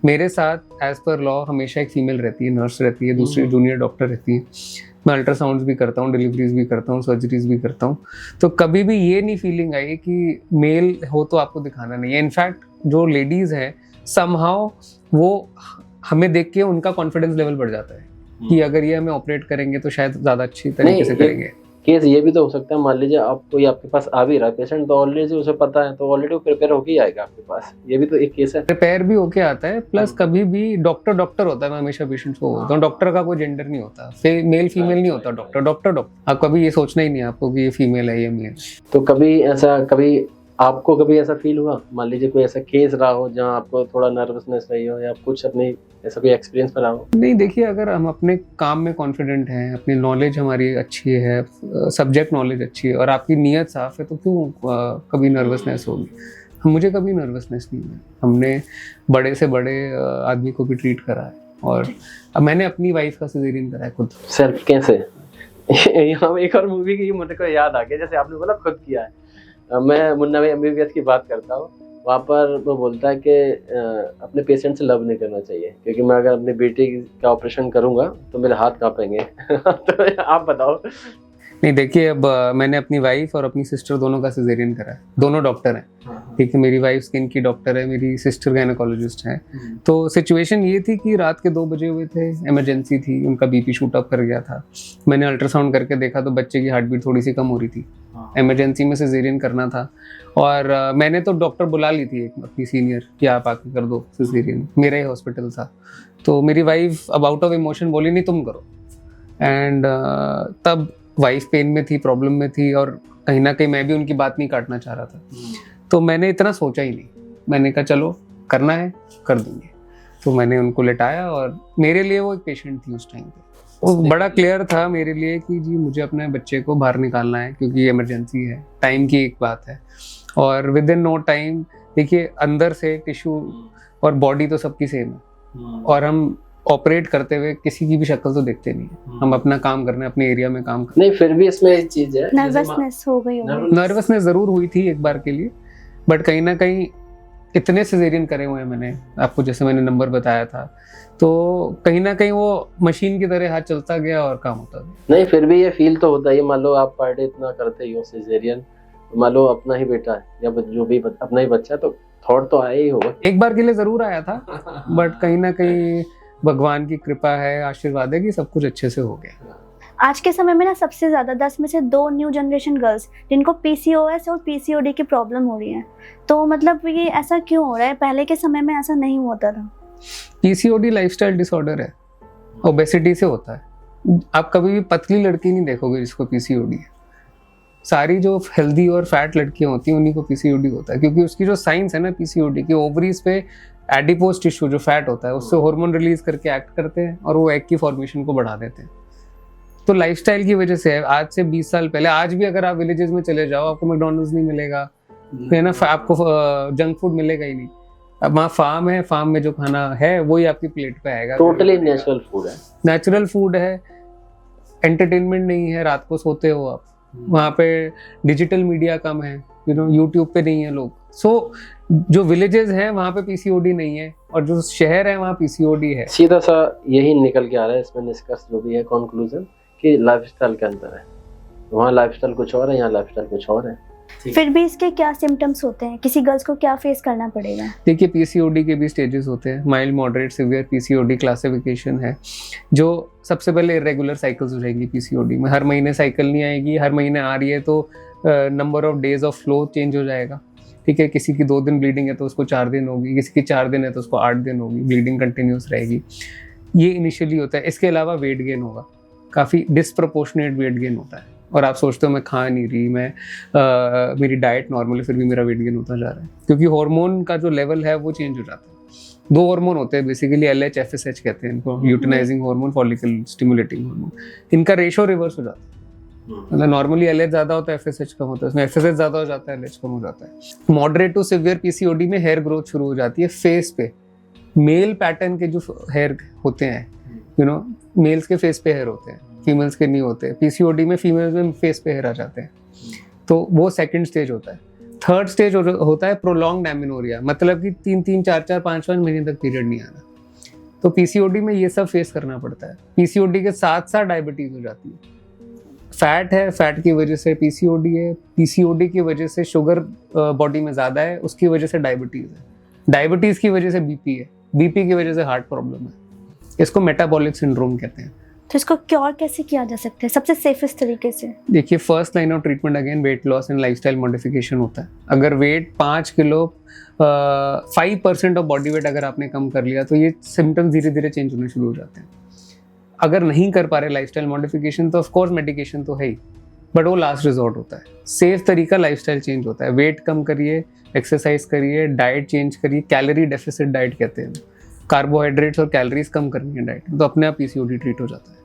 मेरे साथ एज पर लॉ हमेशा एक फीमेल रहती है, नर्स रहती है, दूसरी जूनियर डॉक्टर रहती है। मैं अल्ट्रासाउंड्स भी करता हूँ, डिलीवरीज भी करता हूँ, सर्जरीज भी करता हूँ। तो कभी भी ये नहीं फीलिंग आई कि मेल हो तो आपको दिखाना नहीं है। इनफैक्ट जो लेडीज हैं समहाउ वो हमें देख के उनका कॉन्फिडेंस लेवल बढ़ जाता है कि अगर ये हमें ऑपरेट करेंगे तो शायद ज़्यादा अच्छी तरीके से करेंगे। केस ये भी तो हो सकता है, मान लीजिए आप कोई आपके पास आ भी रहा है पेशेंट, तो ऑलरेडी उसे पता है, तो ऑलरेडी वो प्रिपेयर होके ही आएगा आपके पास। ये भी तो एक केस है, प्रिपेयर भी होके आता है। प्लस कभी भी डॉक्टर होता है, मैं हमेशा पेशेंट्स को बोलता हूँ डॉक्टर का कोई जेंडर नहीं होता, मेल फीमेल नहीं होता, डॉक्टर। आप कभी ये सोचना ही नहीं आपको कि ये फीमेल है ये मेल। तो कभी आपको कभी ऐसा फील हुआ, मान लीजिए कोई ऐसा केस रहा हो जहाँ आपको थोड़ा नर्वसनेस रही हो या कुछ अपनी ऐसा कोई एक्सपीरियंस रहा हो? नहीं, देखिए अगर हम अपने काम में कॉन्फिडेंट हैं, अपनी नॉलेज हमारी अच्छी है, सब्जेक्ट नॉलेज अच्छी है और आपकी नीयत साफ है, तो क्यों कभी नर्वसनेस होगी? मुझे कभी नर्वसनेस नहीं है। हमने बड़े से बड़े आदमी को भी ट्रीट करा है और मैंने अपनी वाइफ का सिजेरियन करा है खुद। सेल्फ कैसे? यहाँ एक और मूवी की मुझे को याद आ गया, जैसे आपने बोला खुद किया है। मैं मुन्ना भाई MBBS की बात करता हूँ, वहाँ पर वो बोलता है कि अपने पेशेंट से लव नहीं करना चाहिए, क्योंकि मैं अगर अपनी बेटी का ऑपरेशन करूँगा तो मेरे हाथ कांपेंगे। तो आप बताओ। नहीं देखिए, अब मैंने अपनी वाइफ और अपनी सिस्टर दोनों का सिजेरियन करा है, दोनों डॉक्टर हैं। ठीक है, मेरी वाइफ स्किन की डॉक्टर है, मेरी सिस्टर गायनेकोलॉजिस्ट है। तो सिचुएशन ये थी कि रात के 2 बजे हुए थे, इमरजेंसी थी, उनका बीपी शूट अप कर गया था। मैंने अल्ट्रासाउंड करके देखा तो बच्चे की हार्ट बीट थोड़ी सी कम हो रही थी, इमरजेंसी में सिजेरियन करना था। और मैंने तो डॉक्टर बुला ली थी एक अपनी सीनियर कि आप आके कर दो सिजेरियन, मेरा ही हॉस्पिटल था। तो मेरी वाइफ अब आउट ऑफ इमोशन बोली नहीं तुम करो, एंड तब वाइफ पेन में थी, प्रॉब्लम में थी, और कहीं ना कहीं मैं भी उनकी बात नहीं काटना चाह रहा था। तो मैंने इतना सोचा ही नहीं, मैंने कहा चलो करना है कर दूंगे। तो मैंने उनको लेटाया, और मेरे लिए वो एक पेशेंट थी उस टाइम पे। वो बड़ा क्लियर था मेरे लिए कि जी मुझे अपने बच्चे को बाहर निकालना है, क्योंकि इमरजेंसी है, टाइम की एक बात है। और विद इन नो टाइम, देखिए अंदर से टिश्यू और बॉडी तो सबकी सेम है, और हम ऑपरेट करते हुए किसी की भी शक्ल तो देखते नहीं है, हम अपना काम करने, अपने एरिया में काम करने। नहीं, फिर भी इसमें एक चीज है, नर्वसनेस हो गई होगी। नर्वसनेस जरूर हुई थी एक बार के लिए, बट कहीं ना कहीं इतने सिजेरियन करे हुए हैं मैंने, आपको जैसे मैंने नंबर बताया था, तो कहीं ना कहीं वो मशीन की तरह हाथ चलता गया और काम होता गया। नहीं फिर भी ये फील तो होता है। मान लो आप पर डे इतना करते ही हो सिजेरियन, मान लो अपना ही बेटा है या जो भी अपना ही बच्चा है, तो थॉट तो आया ही होगा। एक बार के लिए जरूर आया था, बट कहीं ना कहीं भगवान की कृपा है, आशीर्वाद है कि सब कुछ अच्छे से हो गया। आज के समय में ना सबसे ज्यादा 10 में से 2 न्यू जनरेशन गर्ल्स जिनको पीसीओएस और पीसीओडी की प्रॉब्लम हो रही है। तो मतलब ये ऐसा क्यों हो रहा है? पहले के समय में ऐसा नहीं होता था। पीसीओडी लाइफस्टाइल डिसऑर्डर है, ओबेसिटी से होता है। आप कभी भी पतली लड़की नहीं देखोगे जिसको पीसीओडी है। सारी जो हेल्दी और फैट लड़कियां होती हैं उन्हीं को पीसीओडी होता है, क्योंकि उसकी जो साइंस है ना पीसीओडी की, ओवरीज पे एडिपोज टिश्यू जो फैट होता है उससे हार्मोन रिलीज करके एक्ट करते हैं और वो एग की फॉर्मेशन को बढ़ा देते हैं। तो लाइफस्टाइल की वजह से है। आज से 20 साल पहले, आज भी अगर आप विलेजेस में चले जाओ आपको मैकडॉनल्ड्स नहीं मिलेगा, है ना, आपको जंक फूड मिलेगा ही नहीं। अब वहाँ फार्म है, फार्म में जो खाना है वही आपकी प्लेट पे आएगा। टोटली नेचुरल फूड है, नेचुरल फूड है, एंटरटेनमेंट नहीं है, रात को सोते हो आप, वहाँ पे डिजिटल मीडिया कम है, यूट्यूब पे नहीं है लोग। सो जो विलेजेस हैं वहाँ पे पीसीओडी नहीं है, और जो शहर है वहाँ पीसीओडी है। सीधा सा यही निकल के आ रहा है इसमें निष्कर्ष जो भी है, कंक्लूजन, कि लाइफस्टाइल के अंतर है। वहाँ लाइफस्टाइल कुछ और है, यहाँ लाइफस्टाइल कुछ और है। फिर भी इसके क्या सिम्टम्स होते हैं? किसी गर्ल्स को क्या फेस करना पड़ेगा? देखिए पीसीओडी के भी स्टेजेस होते हैं, mild, moderate, severe PCOD classification है। जो सबसे पहले इरेगुलर साइकिल्स हो जाएंगी पीसीओडी में, हर महीने साइकिल नहीं आएगी, हर महीने आ रही है तो number of days of flow change हो जाएगा। ठीक है, किसी की 2 दिन ब्लीडिंग है तो उसको 4 दिन होगी, किसी की 4 दिन है तो उसको 8 दिन होगी, ब्लीडिंग कंटिन्यूस रहेगी। ये इनिशियली होता है। इसके अलावा वेट गेन होगा, काफ़ी डिसप्रोपोर्शनेट वेट गेन होता है, और आप सोचते हो मैं खा नहीं रही, मैं मेरी डाइट नॉर्मल है, फिर भी मेरा वेट गेन होता जा रहा है, क्योंकि हार्मोन का जो लेवल है वो चेंज हो जाता है। 2 हार्मोन होते हैं बेसिकली, LH FSH कहते हैं इनको, luteinizing hormone, follicle stimulating hormone. इनका रेशो रिवर्स हो जाता है। मतलब नॉर्मली LH ज्यादा होता है, FSH कम होता है, इसमें FSH ज्यादा हो जाता है, LH कम हो जाता है। मॉडरेट टू सिवियर पीसीओडी में हेयर ग्रोथ शुरू हो जाती है फेस पे। मेल पैटर्न के जो हेयर होते हैं, मेल्स के फेस पे हेयर होते हैं, फीमेल्स के नहीं होते। पीसीओडी में फीमेल्स में फेस पे हेयर आ जाते हैं, तो वो सेकंड स्टेज होता है। थर्ड स्टेज होता है प्रोलॉन्ग्ड एमिनोरिया, मतलब कि 3-3, 4-4, 5-5 महीने तक पीरियड नहीं आना। तो पीसीओडी में ये सब फेस करना पड़ता है। पीसीओडी के साथ साथ डायबिटीज हो जाती है। फैट है, फैट की वजह से पीसीओडी है, पीसीओडी की वजह से शुगर बॉडी में ज़्यादा है, उसकी वजह से डायबिटीज़ है, डायबिटीज़ की वजह से बीपी है, बीपी की वजह से हार्ट प्रॉब्लम है। इसको मेटाबॉलिक सिंड्रोम कहते हैं। तो इसको क्योर कैसे किया जा सकता है सबसे सेफेस्ट तरीके से? देखिए first line of treatment again weight loss and lifestyle modification होता है। अगर weight 5 kilo 5% of body weight अगर आपने कम कर लिया तो ये सिम्टम्स धीरे धीरे चेंज होने शुरू हो जाते हैं। अगर नहीं कर पा रहे लाइफस्टाइल मॉडिफिकेशन तो ऑफ कोर्स मेडिकेशन तो है ही, बट वो लास्ट रिजॉर्ट होता है। सेफ तरीका लाइफस्टाइल चेंज होता है। वेट कम करिए, एक्सरसाइज करिए, डाइट चेंज करिए, कैलोरी डेफिसिट डाइट कहते हैं, कार्बोहाइड्रेट्स और कैलोरीज कम करनी है डाइट में, तो अपने आप पीसीओडी ट्रीट हो जाता है।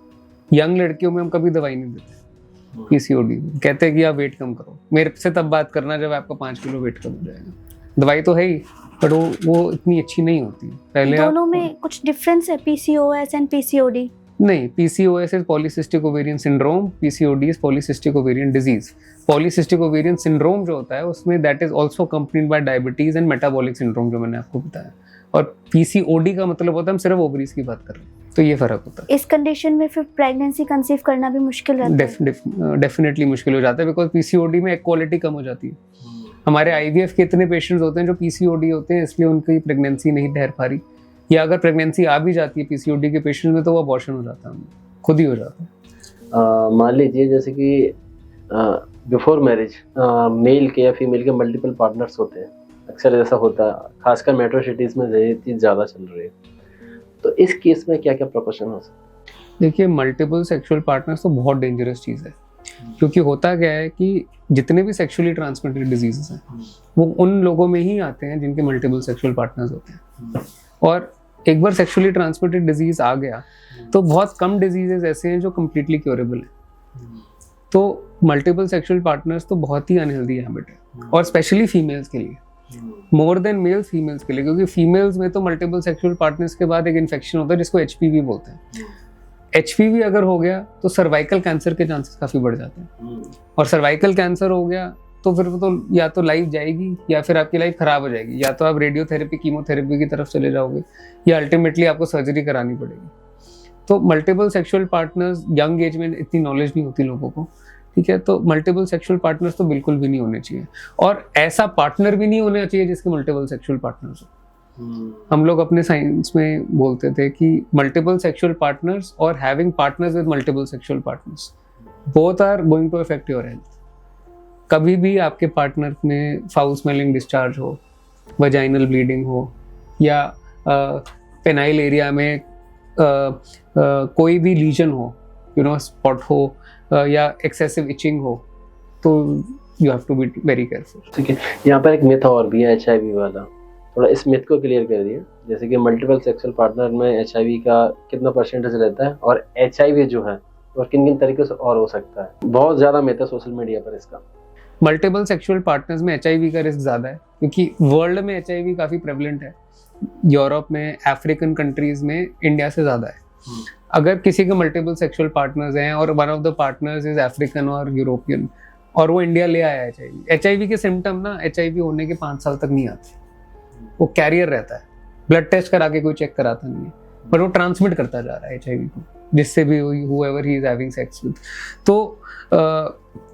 यंग लड़कियों में हम कभी दवाई नहीं देते पीसीओडी, कहते हैं कि आप वेट कम करो। मेरे से तब बात करना जब आपका 5 किलो वेट कम हो जाएगा। दवाई तो है ही, पर वो इतनी अच्छी नहीं होती। पहले दोनों में कुछ डिफरेंस है, पीसीओएस एंड पीसीओडी? नहीं, PCOS is polycystic ovarian syndrome, PCOD is polycystic ovarian disease. Polycystic ovarian syndrome जो होता है उसमें that is also accompanied by diabetes and metabolic syndrome जो मैंने आपको बताया। और PCOD का मतलब होता है हम सिर्फ ओवरीज की बात कर रहे हैं। तो ये फ़र्क होता है। इस कंडीशन में फिर प्रेगनेंसी कंसीव करना भी मुश्किल रहता है। डेफिनेटली मुश्किल हो जाता है, बिकॉज पीसीओडी में क्वालिटी कम हो जाती है। हमारे आईवीएफ के इतने पेशेंट्स होते हैं जो पीसीओडी होते हैं, इसलिए उनकी प्रेगनेंसी नहीं ठहर पा रही, या अगर प्रेगनेंसी आ भी जाती है पीसीओडी के पेशेंट में तो वो अबॉर्शन हो जाता है, खुद ही हो जाता है। मान लीजिए जैसे कि बिफोर मैरिज मेल के या फीमेल के मल्टीपल पार्टनर्स होते हैं, अक्सर ऐसा होता है, खासकर मेट्रो सिटीज़ में ये चीज़ ज़्यादा चल रही है, तो इस केस में क्या क्या प्रिकॉशन हो सकता है? देखिए, मल्टीपल सेक्सुअल पार्टनर्स तो बहुत डेंजरस चीज़ है, क्योंकि होता क्या है कि जितने भी सेक्सुअली ट्रांसमिटेड डिजीजेस हैं वो उन लोगों में ही आते हैं जिनके मल्टीपल सेक्सुअल पार्टनर्स होते हैं। और एक बार सेक्सुअली ट्रांसमिटेड डिजीज आ गया तो बहुत कम डिजीजेस ऐसे हैं जो कम्प्लीटली क्योरेबल हैं। तो मल्टीपल सेक्सुअल पार्टनर्स तो बहुत ही अनहेल्दी हैबिट है, और स्पेशली फीमेल्स के लिए, मोर देन मेल्स फीमेल्स के लिए, क्योंकि फीमेल्स में तो मल्टीपल सेक्सुअल पार्टनर्स के बाद एक इन्फेक्शन होता है जिसको एचपीवी बोलते हैं। एचपीवी अगर हो गया तो सर्वाइकल कैंसर के चांसेस काफ़ी बढ़ जाते हैं, और सर्वाइकल कैंसर हो गया तो फिर तो या तो लाइफ जाएगी या फिर आपकी लाइफ खराब हो जाएगी, या तो आप रेडियोथेरेपी कीमोथेरेपी की तरफ चले जाओगे, या अल्टीमेटली आपको सर्जरी करानी पड़ेगी। तो multiple sexual partners, young age में इतनी नॉलेज नहीं होती लोगों को, ठीक है, तो मल्टीपल सेक्सुअल पार्टनर्स तो बिल्कुल भी नहीं होने चाहिए, और ऐसा पार्टनर भी नहीं होना चाहिए जिसके मल्टीपल सेक्सुअल पार्टनर्स हो। हम लोग अपने साइंस में बोलते थे कि मल्टीपल सेक्सुअल पार्टनर्स और having partners with multiple sexual partners both are going to affect your health. कभी भी आपके पार्टनर में फाउल स्मेलिंग डिस्चार्ज हो, वजाइनल ब्लीडिंग हो, या पेनाइल एरिया में कोई भी लीजन हो, स्पॉट हो, या एक्सेसिव इचिंग हो, तो you have to be very careful. ठीक है, यहाँ पर एक मिथ और भी है एचआईवी वाला, थोड़ा इस मिथ को क्लियर कर दिए। जैसे कि मल्टीपल सेक्सुअल पार्टनर में एचआईवी का कितना परसेंटेज रहता है, और एचआईवी जो है और किन किन तरीके से और हो सकता है? बहुत ज़्यादा मिथ है सोशल मीडिया पर इसका। मल्टीपल सेक्सुअल पार्टनर्स में एचआईवी का रिस्क ज़्यादा है, क्योंकि वर्ल्ड में एचआईवी काफ़ी प्रेवलेंट है, यूरोप में, अफ्रीकन कंट्रीज़ में इंडिया से ज़्यादा है। अगर किसी के मल्टीपल सेक्सुअल पार्टनर्स हैं और one of the partners is African और यूरोपियन, और वो इंडिया ले आया एचआईवी के सिम्टम ना एचआईवी होने के 5 साल तक नहीं आते, वो कैरियर रहता है, ब्लड टेस्ट करा के कोई चेक कराता नहीं है, पर वो ट्रांसमिट करता जा रहा है एचआईवी को, जिससे भी whoever he is having sex with। तो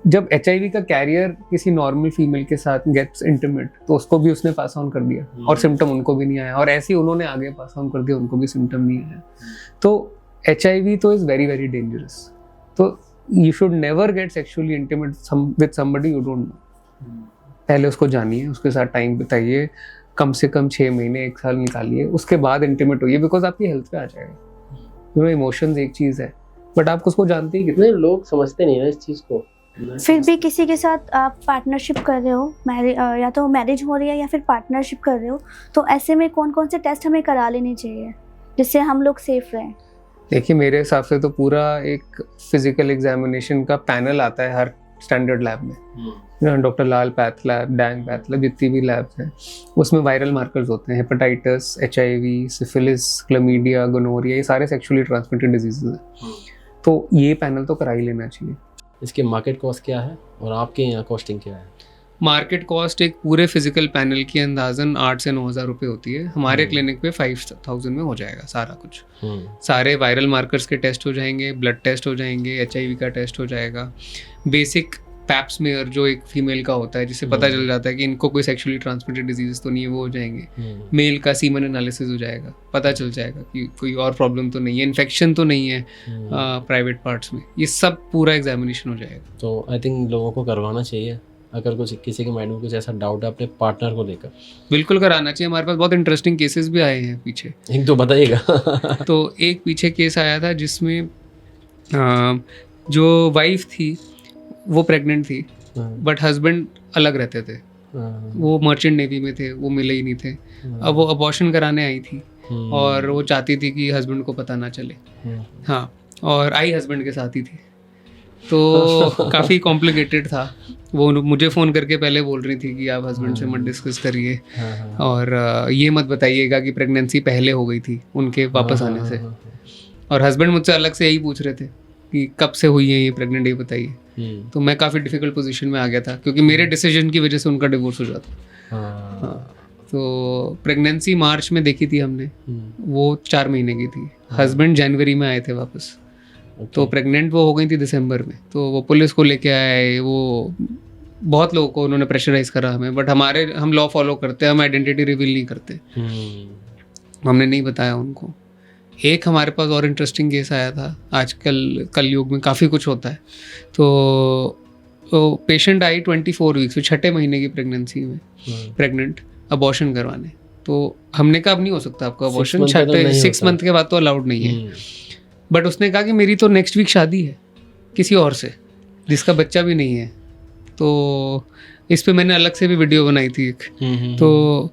जब एचआईवी का कैरियर किसी नॉर्मल फीमेल के साथ गेट्स इंटीमेट, तो उसको भी उसने पास ऑन कर दिया और सिम्टम उनको भी नहीं आया, और ऐसे ही उन्होंने आगे पास ऑन कर दिया, उनको भी सिम्टम नहीं आया। तो एचआईवी तो इज वेरी वेरी डेंजरस। तो you should never get sexually intimate with somebody you don't know. पहले उसको जानिए, उसके साथ टाइम बिताइए, कम से कम 6 महीने 1 साल निकालिए, उसके बाद इंटीमेट होइए, बिकॉज आपकी हेल्थ पे आ जाएगा। इमोशंस एक चीज़ है, बट आप उसको जानते ही कितने लोग समझते नहीं है इस चीज़ को। फिर भी किसी के साथ आप पार्टनरशिप कर रहे हो, या तो मैरिज हो रही है या फिर पार्टनरशिप कर रहे हो, तो ऐसे में कौन कौन से टेस्ट हमें करा लेने चाहिए जिससे हम लोग सेफ रहें? देखिए, मेरे हिसाब से तो पूरा एक फिजिकल एग्जामिनेशन का पैनल आता है हर स्टैंडर्ड लैब में, doctor Lal path lab, Dang path lab, जितनी भी लैब्स हैं, उसमें वायरल मार्कर्स होते हैं, hepatitis, HIV, syphilis, chlamydia, gonorrhoea, ये सारे सेक्सुअली ट्रांसमिटेड डिजीजेज हैं। तो ये पैनल तो करा ही लेना चाहिए। इसके मार्केट कॉस्ट क्या है और आपके यहाँ कॉस्टिंग क्या है? मार्केट कॉस्ट एक पूरे फिजिकल पैनल की अंदाजन 8 से 9 हज़ार रुपये होती है। हमारे क्लिनिक पे 5000 में हो जाएगा सारा कुछ। सारे वायरल मार्कर्स के टेस्ट हो जाएंगे, ब्लड टेस्ट हो जाएंगे, एचआईवी का टेस्ट हो जाएगा, बेसिक पैप स्मीयर जो एक फीमेल का होता है जिससे पता चल जाता है कि इनको कोई सेक्सुअली ट्रांसमिटेड डिजीज तो नहीं है, वो हो जाएंगे। मेल का सीमन एनालिसिस हो जाएगा, पता चल जाएगा कि कोई और प्रॉब्लम तो नहीं है, इन्फेक्शन तो नहीं है प्राइवेट पार्ट्स में, ये सब पूरा एग्जामिनेशन हो जाएगा। तो आई थिंक लोगों को करवाना चाहिए, अगर कुछ किसी के माइंड में कुछ ऐसा डाउट है अपने पार्टनर को लेकर, बिल्कुल कराना चाहिए। हमारे पास बहुत इंटरेस्टिंग केसेस भी आए हैं पीछे, एक तो बताइएगा। तो एक पीछे केस आया था जिसमें जो वाइफ थी वो प्रेग्नेंट थी, बट हस्बैंड अलग रहते थे, वो मर्चेंट नेवी में थे, वो मिले ही नहीं थे। अब वो अबॉर्शन कराने आई थी और वो चाहती थी कि हस्बैंड को पता ना चले। हाँ, और आई हस्बैंड के साथ ही थी, तो काफ़ी कॉम्प्लिकेटेड था। वो मुझे फ़ोन करके पहले बोल रही थी कि आप हस्बैंड से मत डिस्कस करिए, और ये मत बताइएगा कि प्रेगनेंसी पहले हो गई थी उनके वापस आने से। और हस्बैंड मुझझसे अलग से यही पूछ रहे थे कि कब से हुई है ये प्रेग्नेंट, ये बताइए। तो मैं काफ़ी डिफ़िकल्ट पोजीशन में आ गया था, क्योंकि मेरे डिसीजन की वजह से उनका डिवोर्स हो जाता। हाँ, तो प्रेगनेंसी मार्च में देखी थी हमने, वो 4 महीने की थी, हस्बैंड जनवरी में आए थे वापस, तो प्रेग्नेंट वो हो गई थी दिसंबर में, तो वो पुलिस को लेके आए, वो बहुत लोगों को उन्होंने प्रेशराइज करा हमें, बट हम लॉ फॉलो करते हैं, हम आइडेंटिटी रिवील नहीं करते, हमने नहीं बताया उनको। एक हमारे पास और इंटरेस्टिंग केस आया था, आजकल कलयुग में काफ़ी कुछ होता है, तो पेशेंट आई 24 वीक्स में, 6ठे महीने की प्रेगनेंसी में प्रेग्नेंट, अबॉर्शन करवाने। तो हमने कहा अब नहीं हो सकता आपका अबॉर्शन, 6 मंथ के बाद तो अलाउड नहीं है, बट उसने कहा कि मेरी तो नेक्स्ट वीक शादी है किसी और से जिसका बच्चा भी नहीं है। तो इस पे मैंने अलग से भी वीडियो बनाई थी एक, तो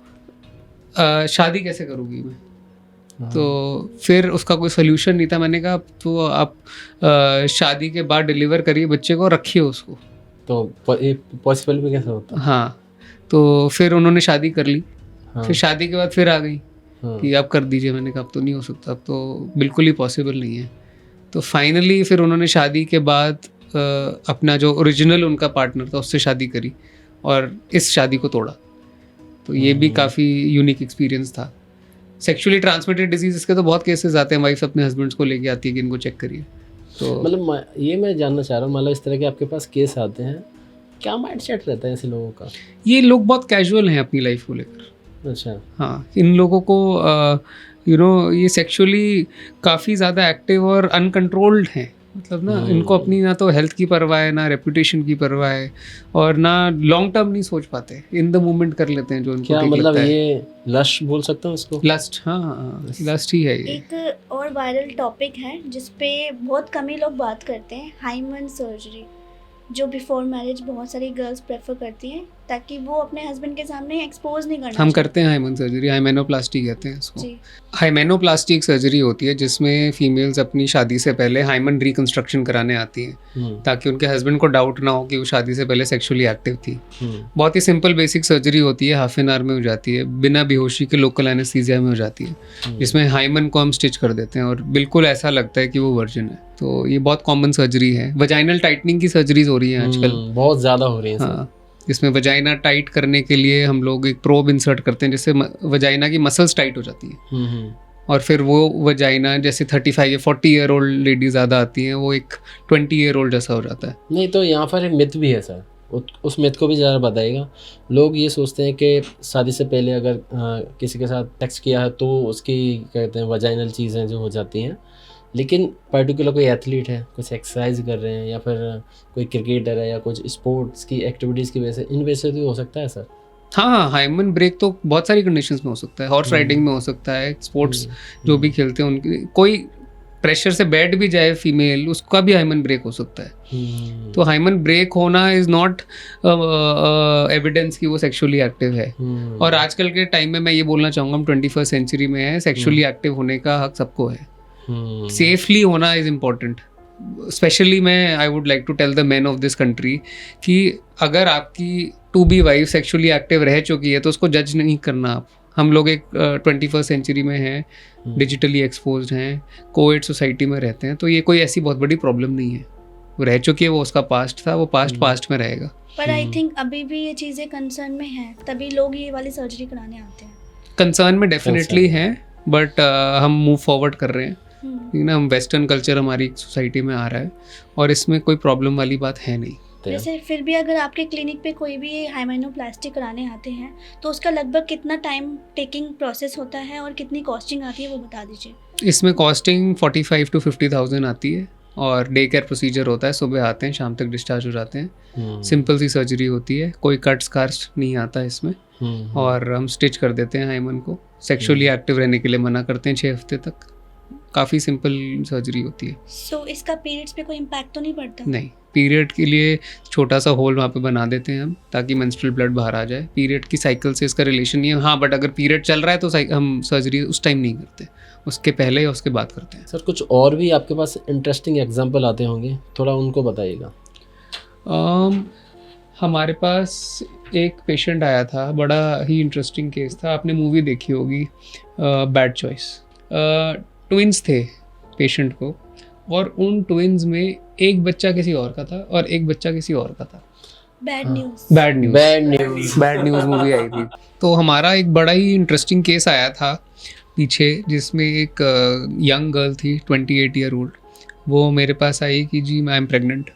शादी कैसे करूँगी मैं, तो फिर उसका कोई सोल्यूशन नहीं था। मैंने कहा तो आप शादी के बाद डिलीवर करिए बच्चे को, रखिए उसको, तो पॉसिबल भी कैसे होता? हाँ, तो फिर उन्होंने शादी कर ली। फिर शादी के बाद फिर आ गई कि आप कर दीजिए। मैंने कहा अब तो नहीं हो सकता, अब तो बिल्कुल ही पॉसिबल नहीं है। तो फाइनली फिर उन्होंने शादी के बाद अपना जो ओरिजिनल उनका पार्टनर था उससे शादी करी और इस शादी को तोड़ा। तो ये भी काफ़ी यूनिक एक्सपीरियंस था। सेक्सुअली ट्रांसमिटेड डिजीज के तो बहुत केसेस आते हैं, वाइफ अपने हस्बैंड्स को लेके आती है कि इनको चेक करिए। तो मतलब ये मैं जानना चाह रहा हूँ, मतलब इस तरह के आपके पास केस आते हैं, क्या माइंडसेट रहता है ऐसे लोगों का? ये लोग बहुत कैजुअल हैं अपनी लाइफ को लेकर। अच्छा। हाँ, इन लोगों को ये सेक्सुअली काफ़ी ज़्यादा एक्टिव और अनकंट्रोल्ड हैं। मतलब ना इनको अपनी ना तो हेल्थ की परवाह है, ना रेपुटेशन की परवाह है, और ना लॉन्ग टर्म नहीं सोच पाते, इन द मोमेंट कर लेते हैं जो उनको क्या ठीक मतलब लगता है। ये लस्ट बोल सकता हूँ इसको? लस्ट, हाँ, लस्ट ही है ये। एक और वायरल टॉपिक है जिसपे बहुत कम ही लोग बात करते हैं, हाइमन सर्जरी, जो बिफोर मैरिज बहुत सारी गर्ल्स प्रेफर करती हैं ताकि वो अपने हस्बैंड के सामने एक्सपोज नहीं करना। हम करते हैं हाइमन सर्जरी, हाइमेनोप्लास्टी कहते हैं इसको। जी। हाइमेनोप्लास्टी एक सर्जरी होती है जिसमें फीमेल्स अपनी शादी से पहले हाइमन रिकंस्ट्रक्शन कराने आती हैं ताकि उनके हस्बैंड को डाउट ना हो कि वो शादी से पहले सेक्सुअली एक्टिव थी। बहुत ही सिंपल बेसिक सर्जरी होती है, हाफ एन आवर में हो जाती है, बिना बेहोशी के लोकल एनेस्थीसिया में हो जाती है, जिसमें हाइमन को हम स्टिच कर देते हैं और बिल्कुल ऐसा लगता है कि वो वर्जिन है। तो ये बहुत कॉमन सर्जरी है। वजाइनल टाइटनिंग की सर्जरीज हो रही हैं आजकल, बहुत ज़्यादा हो रही हैं। हाँ, जिसमें वजाइना टाइट करने के लिए हम लोग एक प्रोब इंसर्ट करते हैं जिससे वजाइना की मसल्स टाइट हो जाती हैं, और फिर वो वजाइना जैसे 35 या 40 ईयर ओल्ड लेडी ज़्यादा आती हैं, वो एक 20 ईयर ओल्ड जैसा हो जाता है। नहीं, तो यहाँ पर एक मिथ भी है सर, उस मिथ को भी ज़रा बताइएगा। लोग ये सोचते हैं कि शादी से पहले अगर किसी के साथ सेक्स किया है तो उसकी कहते हैं वजाइनल चीज़ें जो हो जाती हैं, लेकिन पर्टिकुलर कोई एथलीट है, कुछ एक्सरसाइज कर रहे हैं, या फिर कोई क्रिकेटर है, या कुछ स्पोर्ट्स की एक्टिविटीज़ की वजह से, इन वजह से भी हो सकता है सर? हाँ, हाइमन ब्रेक तो बहुत सारी कंडीशंस में हो सकता है, हॉर्स राइडिंग में हो सकता है, स्पोर्ट्स जो भी खेलते हैं उनके, कोई प्रेशर से बैठ भी जाए फीमेल, उसका भी हाइमन ब्रेक हो सकता है। तो हाइमन ब्रेक होना इज नॉट एविडेंस कि वो सेक्सुअली एक्टिव है। और आजकल के टाइम में मैं ये बोलना चाहूँगा, हम 21st सेंचुरी में है, सेक्सुअली एक्टिव होने का हक सबको है। सेफली होना इज इम्पॉर्टेंट। स्पेशली मैं I would like to tell the man of this country कि अगर आपकी to be wife sexually active रह चुकी है तो उसको जज नहीं करना आप। हम लोग एक 21st सेंचुरी में हैं, डिजिटली एक्सपोज्ड हैं, कोएड सोसाइटी में रहते हैं, तो ये कोई ऐसी बहुत बड़ी प्रॉब्लम नहीं है। वो रह चुकी है, वो उसका पास्ट था, वो पास्ट में रहेगा। पर आई थिंक अभी भी ये चीज़ें कंसर्न में हैं, तभी लोग ये वाली सर्जरी कराने आते हैं। कंसर्न में डेफिनेटली हैं, बट हम मूव फॉरवर्ड कर रहे हैं। ना, हम वेस्टर्न कल्चर हमारी सोसाइटी में आ रहा है और इसमें कोई प्रॉब्लम वाली बात है नहीं। वैसे फिर भी अगर आपके क्लिनिक पे कोई भी ये हाइमेनोप्लास्टी कराने आते हैं तो उसका लगभग कितना टाइम टेकिंग प्रोसेस होता है और कितनी कॉस्टिंग आती है, वो बता दीजिए। इसमें कॉस्टिंग 45 to 50,000 आती है और डे केयर प्रोसीजर होता है, सुबह आते हैं, शाम तक डिस्चार्ज हो जाते हैं। सिंपल सी सर्जरी होती है, कोई कट स्कार्स नहीं आता है इसमें, और हम स्टिच कर देते हैं हाइमन को। सेक्सुअली एक्टिव रहने के लिए मना करते हैं 6 हफ्ते तक। काफ़ी सिंपल सर्जरी होती है। सो इसका पीरियड्स पे कोई इम्पैक्ट तो नहीं पड़ता? नहीं, पीरियड के लिए छोटा सा होल वहाँ पे बना देते हैं हम, ताकि मेंस्ट्रुअल ब्लड बाहर आ जाए। पीरियड की साइकिल से इसका रिलेशन नहीं है। हाँ, बट अगर पीरियड चल रहा है तो हम सर्जरी उस टाइम नहीं करते, उसके पहले या उसके बाद करते हैं। सर, कुछ और भी आपके पास इंटरेस्टिंग एग्जाम्पल आते होंगे, थोड़ा उनको बताइएगा। हमारे पास एक पेशेंट आया था, बड़ा ही इंटरेस्टिंग केस था। आपने मूवी देखी होगी बैड चॉइस। ट्विंस थे पेशेंट को, और उन ट्विंस में एक बच्चा किसी और का था और एक बच्चा किसी और का था। बैड न्यूज़ मूवी आई थी। तो हमारा एक बड़ा ही इंटरेस्टिंग केस आया था। पीछे, जिसमें एक यंग गर्ल थी 28 ईयर ओल्ड, वो मेरे पास आई कि जी आई एम प्रेग्नेंट,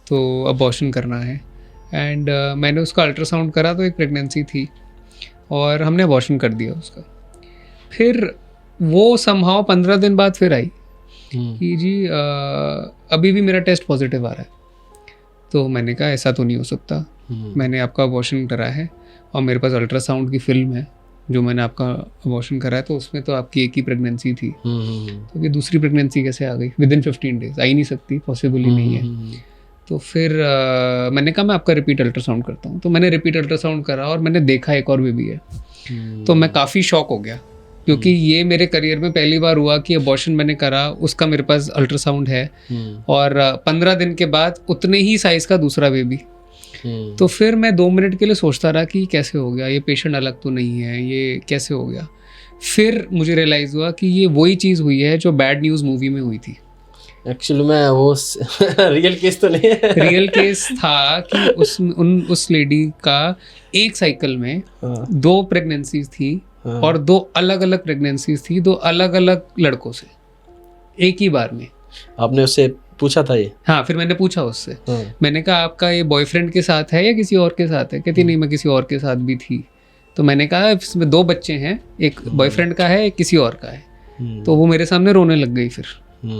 तो अबॉर्शन करना है। एंड मैंने उसका अल्ट्रासाउंड करा तो एक प्रेगनेंसी थी और हमने अबॉर्शन कर दिया उसका। फिर वो समहाउ 15 दिन बाद फिर आई कि जी अभी भी मेरा टेस्ट पॉजिटिव आ रहा है। तो मैंने कहा ऐसा तो नहीं हो सकता, मैंने आपका अबॉर्शन करा है और मेरे पास अल्ट्रासाउंड की फिल्म है जो मैंने आपका अबॉर्शन करा है, तो उसमें तो आपकी एक ही प्रेगनेंसी थी, तो ये दूसरी प्रेगनेंसी कैसे आ गई विद इन 15 डेज? आ ही नहीं सकती, पॉसिबल ही नहीं है। तो फिर मैंने कहा मैं आपका रिपीट अल्ट्रासाउंड करता हूँ। तो मैंने रिपीट अल्ट्रासाउंड करा और मैंने देखा एक और बेबी है। तो मैं काफ़ी शॉक हो गया, क्योंकि ये मेरे करियर में पहली बार हुआ कि अबॉर्शन मैंने करा, उसका मेरे पास अल्ट्रासाउंड है और 15 दिन के बाद उतने ही साइज़ का दूसरा बेबी। तो फिर मैं 2 मिनट के लिए सोचता रहा कि कैसे हो गया, ये पेशेंट अलग तो नहीं है, ये कैसे हो गया। फिर मुझे रियलाइज़ हुआ कि ये वही चीज़ हुई है जो बैड न्यूज़ मूवी में हुई थी। एक्चुअली मैं वो रियल केस तो नहीं है। रियल केस था कि उस लेडी का एक साइकिल में 2 प्रेगनेंसीज थी और 2 अलग अलग प्रेगनेंसीज थी, 2 अलग अलग लड़कों से एक ही बार में। आपने उससे पूछा था ये? हाँ, फिर मैंने पूछा उससे, मैंने कहा आपका ये बॉयफ्रेंड के साथ है या किसी और के साथ है? कहती नहीं, मैं किसी और के साथ भी थी। तो मैंने कहा इसमें 2 बच्चे हैं, एक बॉयफ्रेंड का है, एक किसी और का है। तो वो मेरे सामने रोने लग गई। फिर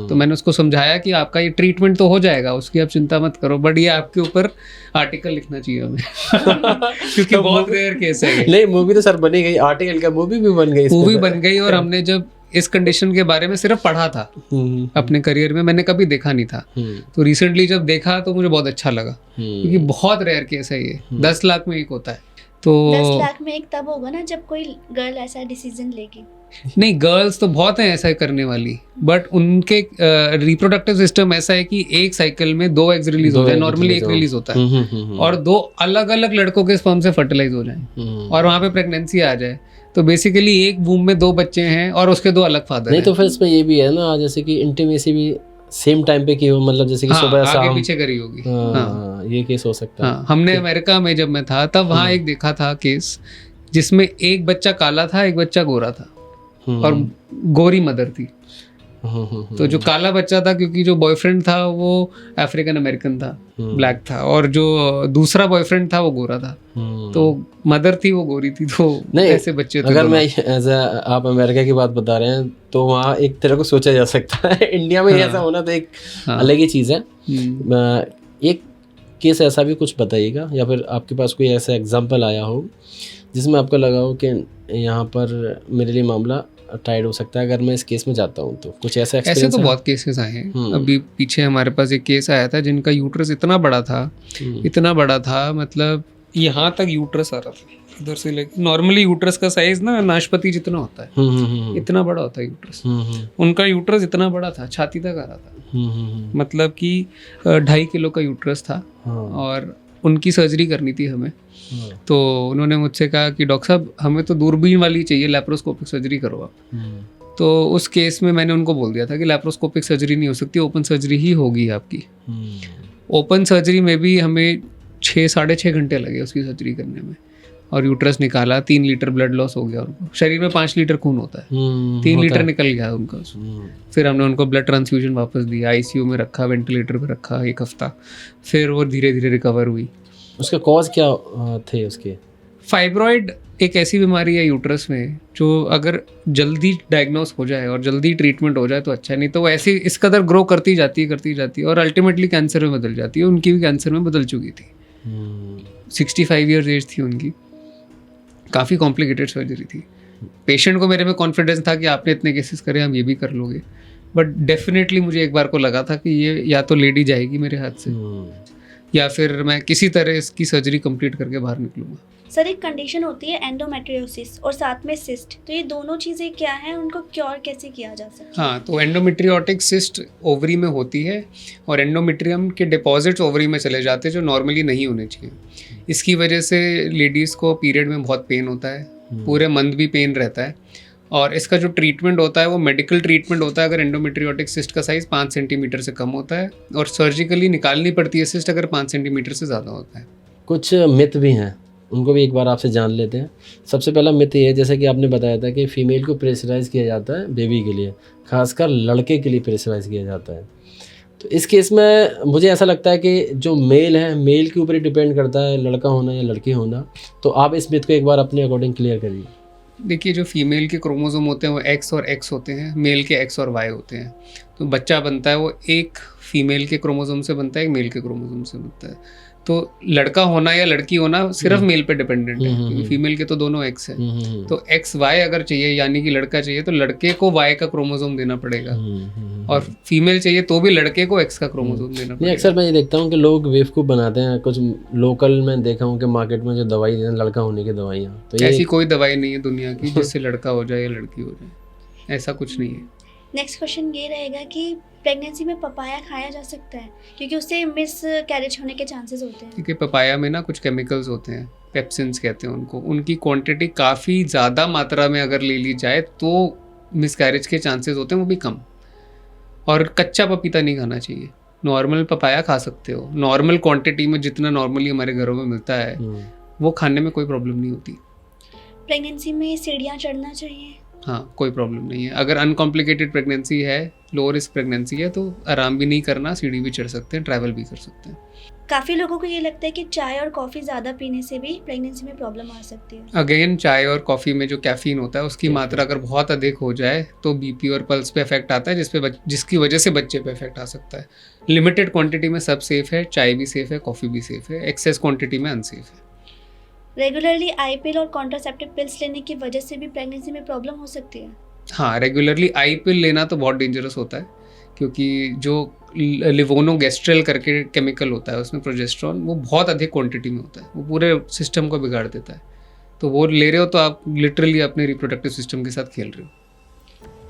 तो मैंने उसको समझाया कि आपका ये ट्रीटमेंट तो हो जाएगा, उसकी आप चिंता मत करो, बट ये आपके ऊपर आर्टिकल लिखना चाहिए हमें क्योंकि बहुत रेयर केस है ये। नहीं, मूवी तो सर बनी गई, आर्टिकल का मूवी भी बन गई, मूवी बन गई। और हमने जब इस कंडीशन के बारे में सिर्फ पढ़ा था अपने करियर में, मैंने कभी देखा नहीं था। तो रिसेंटली जब देखा तो मुझे बहुत अच्छा लगा, क्योंकि बहुत रेयर केस है ये, 10 लाख में एक होता है। तो 10 लाख में एक तब होगा ना जब कोई गर्ल ऐसा डिसीजन लेगी। नहीं, गर्ल्स तो बहुत हैं ऐसा करने वाली, बट उनके रिप्रोडक्टिव सिस्टम ऐसा है कि एक साइकिल में 2 एग्स रिलीज हो जाए, नॉर्मली एक रिलीज होता है, और 2 अलग अलग लड़कों के स्पर्म से फर्टिलाइज हो जाए और वहाँ पे प्रेगनेंसी आ जाए। तो बेसिकली एक वूम में 2 बच्चे हैं और उसके 2 अलग फादर नहीं। तो फिर इसमें ये भी है ना, जैसे कि इंटीमेसी भी सेम टाइम पे की हो, मतलब जैसे कि सुबह शाम आगे पीछे करी होगी। हाँ, ये केस हो सकता है। हमने अमेरिका में जब मैं था तब वहाँ एक देखा था केस, जिसमें एक बच्चा काला था, एक बच्चा गोरा था और गोरी मदर थी। तो जो काला बच्चा था, क्योंकि जो बॉयफ्रेंड था वो अफ्रीकन अमेरिकन था, ब्लैक था, और जो दूसरा बॉयफ्रेंड था वो गोरा था, तो मदर थी वो गोरी थी। तो नहीं, ऐसे बच्चे थे। अगर मैं आप अमेरिका की बात बता रहे हैं तो वहाँ एक तरह को सोचा जा सकता है। इंडिया में ऐसा होना तो एक अलग ही चीज़ है। एक केस ऐसा भी कुछ बताइएगा, या फिर आपके पास कोई ऐसा एग्जाम्पल आया हो जिसमें आपको लगा हो कि यहाँ पर मेरे लिए मामला टाइड हो सकता है अगर मैं इस केस में जाता हूँ। तो कुछ ऐसा ऐसे तो बहुत केसेस आए हैं। अभी पीछे हमारे पास एक केस आया था जिनका यूट्रस इतना बड़ा था, मतलब यहाँ तक यूट्रस आ रहा था, इधर से लेकर। नॉर्मली यूट्रस का साइज ना नाशपाती जितना होता है, इतना बड़ा होता है यूट्रस। उनका यूट्रस इतना बड़ा था, छाती तक आ रहा था, मतलब कि 2.5 किलो का यूट्रस था और उनकी सर्जरी करनी थी हमें। तो उन्होंने मुझसे कहा कि डॉक्टर साहब हमें तो दूरबीन वाली चाहिए, लैप्रोस्कोपिक सर्जरी करो आप। तो उस केस में मैंने उनको बोल दिया था कि लैप्रोस्कोपिक सर्जरी नहीं हो सकती, ओपन सर्जरी ही होगी आपकी। ओपन सर्जरी में भी हमें 6-6.5 घंटे लगे उसकी सर्जरी करने में, और यूट्रस निकाला, 3 लीटर ब्लड लॉस हो गया उनको। शरीर में 5 लीटर खून होता है, 3 लीटर निकल गया उनका। फिर हमने उनको ब्लड ट्रांसफ्यूजन वापस दिया, आईसीयू में रखा, वेंटिलेटर पे रखा 1 हफ्ता, फिर वो धीरे धीरे रिकवर हुई। उसका कॉज क्या थे उसके? फाइब्रॉइड एक ऐसी बीमारी है यूट्रस में जो अगर जल्दी डायग्नोस हो जाए और जल्दी ट्रीटमेंट हो जाए तो अच्छा है, नहीं तो वो ऐसी इस कदर ग्रो करती जाती है और अल्टीमेटली कैंसर में बदल जाती है। उनकी भी कैंसर में बदल चुकी थी। 65 ईयर्स एज थी उनकी, काफ़ी कॉम्प्लिकेटेड सर्जरी थी। पेशेंट को मेरे में कॉन्फिडेंस था कि आपने इतने केसेस करे, हम ये भी कर लोगे, बट डेफिनेटली मुझे एक बार को लगा था कि ये या तो लेडी जाएगी मेरे हाथ से या फिर मैं किसी तरह इसकी सर्जरी कंप्लीट करके बाहर निकलूंगा। सर, एक कंडीशन होती है एंडोमेट्रियोसिस और साथ में सिस्ट, तो ये दोनों चीज़ें क्या हैं, उनको क्योर कैसे किया जा सकता है? हाँ, तो एंडोमेट्रियोटिक सिस्ट ओवरी में होती है और एंडोमेट्रियम के डिपॉजिट्स ओवरी में चले जाते हैं जो नॉर्मली नहीं होने चाहिए। इसकी वजह से लेडीज़ को पीरियड में बहुत पेन होता है, पूरे मंथ भी पेन रहता है, और इसका जो ट्रीटमेंट होता है वो मेडिकल ट्रीटमेंट होता है अगर एंडोमेट्रियोटिक सिस्ट का साइज़ 5 सेंटीमीटर से कम होता है, और सर्जिकली निकालनी पड़ती है सिस्ट अगर 5 सेंटीमीटर से ज़्यादा होता है। कुछ मिथ भी हैं उनको भी एक बार आपसे जान लेते हैं। सबसे पहला मिथ ये है, जैसे कि आपने बताया था कि फ़ीमेल को प्रेशराइज़ किया जाता है बेबी के लिए, खासकर लड़के के लिए प्रेशराइज़ किया जाता है। तो इस केस में मुझे ऐसा लगता है कि जो मेल है, मेल के ऊपर ही डिपेंड करता है लड़का होना या लड़की होना। तो आप इस मिथ को एक बार अपने अकॉर्डिंग क्लियर करिए। देखिए, जो फीमेल के क्रोमोसोम होते हैं वो एक्स और एक्स होते हैं, मेल के एक्स और वाई होते हैं। तो बच्चा बनता है वो एक फीमेल के क्रोमोसोम से बनता है, एक मेल के क्रोमोसोम से बनता है। तो लड़का होना या लड़की होना सिर्फ मेल पे डिपेंडेंट है, क्योंकि फीमेल के तो दोनों एक्स है। तो एक्स वाई अगर चाहिए यानी कि लड़का चाहिए तो लड़के को वाई का क्रोमोसोम देना पड़ेगा, और फीमेल चाहिए तो भी लड़के को एक्स का क्रोमोसोम देना नहीं, पड़ेगा। अक्सर मैं ये देखता हूँ कि लोग बेवकूफ़ बनाते हैं। कुछ लोकल में देखा हूँ कि मार्केट में जो दवाई देते हैं लड़का होने की दवाइयाँ, तो ये ऐसी कोई दवाई नहीं है दुनिया की जिससे लड़का हो जाए या लड़की हो जाए, ऐसा कुछ नहीं है। नेक्स्ट क्वेश्चन ये रहेगा कि प्रेगनेंसी में पपाया खाया जा सकता है, क्योंकि उससे मिस कैरेज होने के चांसेस होते हैं। क्योंकि पपाया में ना कुछ केमिकल्स होते हैं, पेप्सिन्स कहते हैं उनको, उनकी क्वांटिटी काफ़ी ज़्यादा मात्रा में अगर ले ली जाए तो मिसकैरेज के चांसेस होते हैं वो भी कम। और कच्चा पपीता नहीं खाना चाहिए, नॉर्मल पपाया खा सकते हो, नॉर्मल क्वांटिटी में जितना नॉर्मली हमारे घरों में मिलता है वो खाने में कोई प्रॉब्लम नहीं होती। प्रेगनेंसी में सीढ़ियाँ चढ़ना चाहिए? हाँ, कोई प्रॉब्लम नहीं है। अगर अनकॉम्प्लिकेटेड प्रेगनेंसी है, लो रिस्क प्रेगनेंसी है, तो आराम भी नहीं करना, सीढ़ी भी चढ़ सकते हैं, ट्रैवल भी कर सकते हैं। काफ़ी लोगों को ये लगता है कि चाय और कॉफ़ी ज़्यादा पीने से भी प्रेगनेंसी में प्रॉब्लम आ सकती है। अगेन, चाय और कॉफ़ी में जो कैफीन होता है उसकी मात्रा अगर बहुत अधिक हो जाए तो बीपी और पल्स पे इफेक्ट आता है, जिसकी वजह से बच्चे पे इफेक्ट आ सकता है। लिमिटेड क्वांटिटी में सब सेफ है, चाय भी सेफ है, कॉफ़ी भी सेफ है, एक्सेस क्वांटिटी में अनसेफ है। रेगुलरली आई पिल और कॉन्ट्रासेप्टिव पिल्स लेने की वजह से भी प्रेगनेंसी में प्रॉब्लम हो सकती है? हाँ, रेगुलरली आई पिल लेना तो बहुत डेंजरस होता है, क्योंकि जो लिवोनोगेस्ट्रल करके केमिकल होता है उसमें प्रोजेस्टेरॉन, वो बहुत अधिक क्वांटिटी में होता है, वो पूरे सिस्टम को बिगाड़ देता है। तो वो ले रहे हो तो आप लिटरली अपने रिप्रोडक्टिव सिस्टम के साथ खेल रहे हो।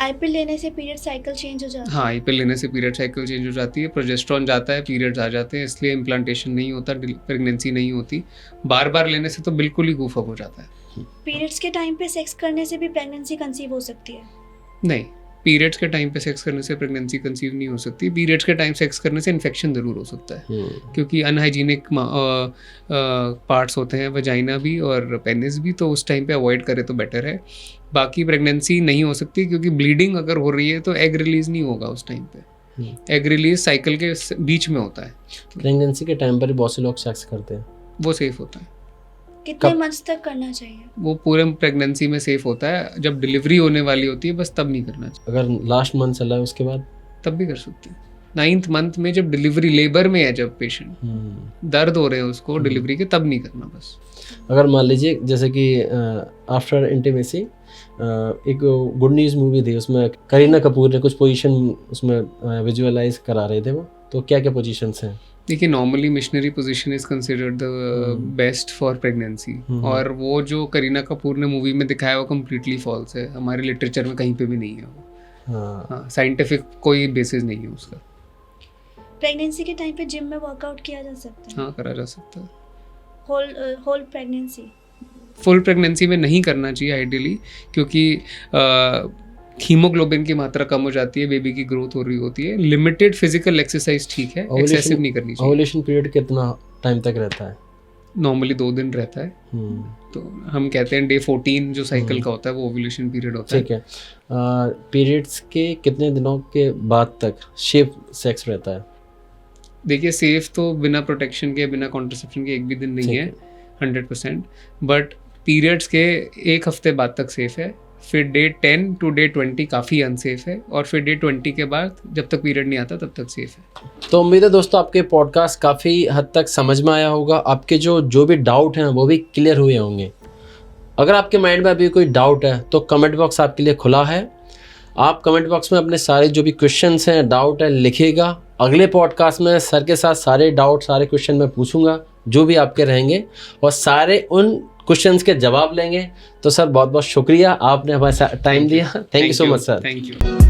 आई पिल लेने से पीरियड साइकिल चेंज हो जाता है? हाँ, आई पिल लेने से पीरियड साइकिल चेंज हो जाती है, प्रोजेस्टेरॉन जाता है, पीरियड्स आ जाते हैं, इसलिए इम्प्लांटेशन नहीं होता, प्रेगनेंसी नहीं होती। बार बार लेने से तो बिल्कुल ही गूफ अप हो जाता है। पीरियड्स के टाइम पे सेक्स करने से भी प्रेगनेंसी कंसीव हो सकती है? नहीं, पीरियड्स के टाइम पे सेक्स करने से प्रेगनेंसी कंसीव नहीं हो सकती। पीरियड्स के टाइम सेक्स करने से इन्फेक्शन ज़रूर हो सकता है, क्योंकि अनहाइजीनिक पार्ट्स होते हैं, वजाइना भी और पेनिस भी, तो उस टाइम पे अवॉइड करें तो बेटर है। बाकी प्रेगनेंसी नहीं हो सकती, क्योंकि ब्लीडिंग अगर हो रही है तो एग रिलीज नहीं होगा उस टाइम पे। एग रिलीज साइकिल के बीच में होता है। प्रेगनेंसी के टाइम पर बहुत से लोग सेक्स करते हैं, वो सेफ होता है। कितने मंथ्स तक करना चाहिए? वो पूरे प्रेगनेंसी में सेफ होता है, जब डिलीवरी होने वाली होती है बस तब नहीं करना चाहिए। अगर लास्ट मंथ चला है उसके बाद तब भी कर सकते हैं। 9th मंथ में जब डिलीवरी, लेबर में है, जब पेशेंट दर्द हो रहे हैं उसको डिलीवरी के, तब नहीं करना बस। अगर मान लीजिए जैसे कि आफ्टर इंटीमेसी एक गुड न्यूज़ मूवी थी, उसमें करीना कपूर ने कुछ पोजीशन उसमें विजुअलाइज करा रहे थे, वो तो क्या क्या पोजीशंस हैं? देखिए, normally missionary position is considered the best for pregnancy, और वो जो करीना कपूर ने मूवी में दिखाया वो कम्प्लीटली फॉल्स है, हमारे लिटरेचर में कहीं पे भी नहीं है वो। हाँ, साइंटिफिक कोई बेसिस नहीं है उसका। प्रेगनेंसी के टाइम पे जिम में वर्कआउट किया जा सकता है? हाँ, करा जा सकता है। Whole pregnancy? फुल प्रेगनेंसी में नहीं करना चाहिए आइडियली, क्योंकि हीमोग्लोबिन की मात्रा कम हो जाती है, बेबी की ग्रोथ हो रही होती है। लिमिटेड फिजिकल एक्सरसाइज ठीक है, एक्सेसिव नहीं करनी चाहिए। ओव्यूलेशन पीरियड कितना टाइम तक रहता है? नॉर्मली 2 दिन रहता है। तो हम कहते हैं डे 14 जो साइकिल का होता है वो ओव्यूलेशन पीरियड होता है। ठीक है। पीरियड्स के कितने दिनों के बाद तक सेफ सेक्स रहता है? देखिए, सेफ तो बिना प्रोटेक्शन के, बिना कॉन्ट्रासेप्शन के एक भी दिन नहीं है 100%, बट पीरियड्स के 1 हफ्ते बाद तक सेफ है, फिर डे 10 टू डे 20 काफ़ी अनसेफ है, और फिर डे 20 के बाद जब तक पीरियड नहीं आता तब तक सेफ है। तो उम्मीद है दोस्तों आपके पॉडकास्ट काफ़ी हद तक समझ में आया होगा, आपके जो भी डाउट हैं वो भी क्लियर हुए होंगे। अगर आपके माइंड में अभी कोई डाउट है तो कमेंट बॉक्स आपके लिए खुला है, आप कमेंट बॉक्स में अपने सारे जो भी क्वेश्चंस हैं, डाउट है, लिखिएगा। अगले पॉडकास्ट में सर के साथ सारे डाउट, सारे क्वेश्चन मैं पूछूंगा जो भी आपके रहेंगे, और सारे उन क्वेश्चंस के जवाब लेंगे। तो सर बहुत बहुत शुक्रिया, आपने हमारे साथ टाइम दिया। Thank you so much sir. Thank you.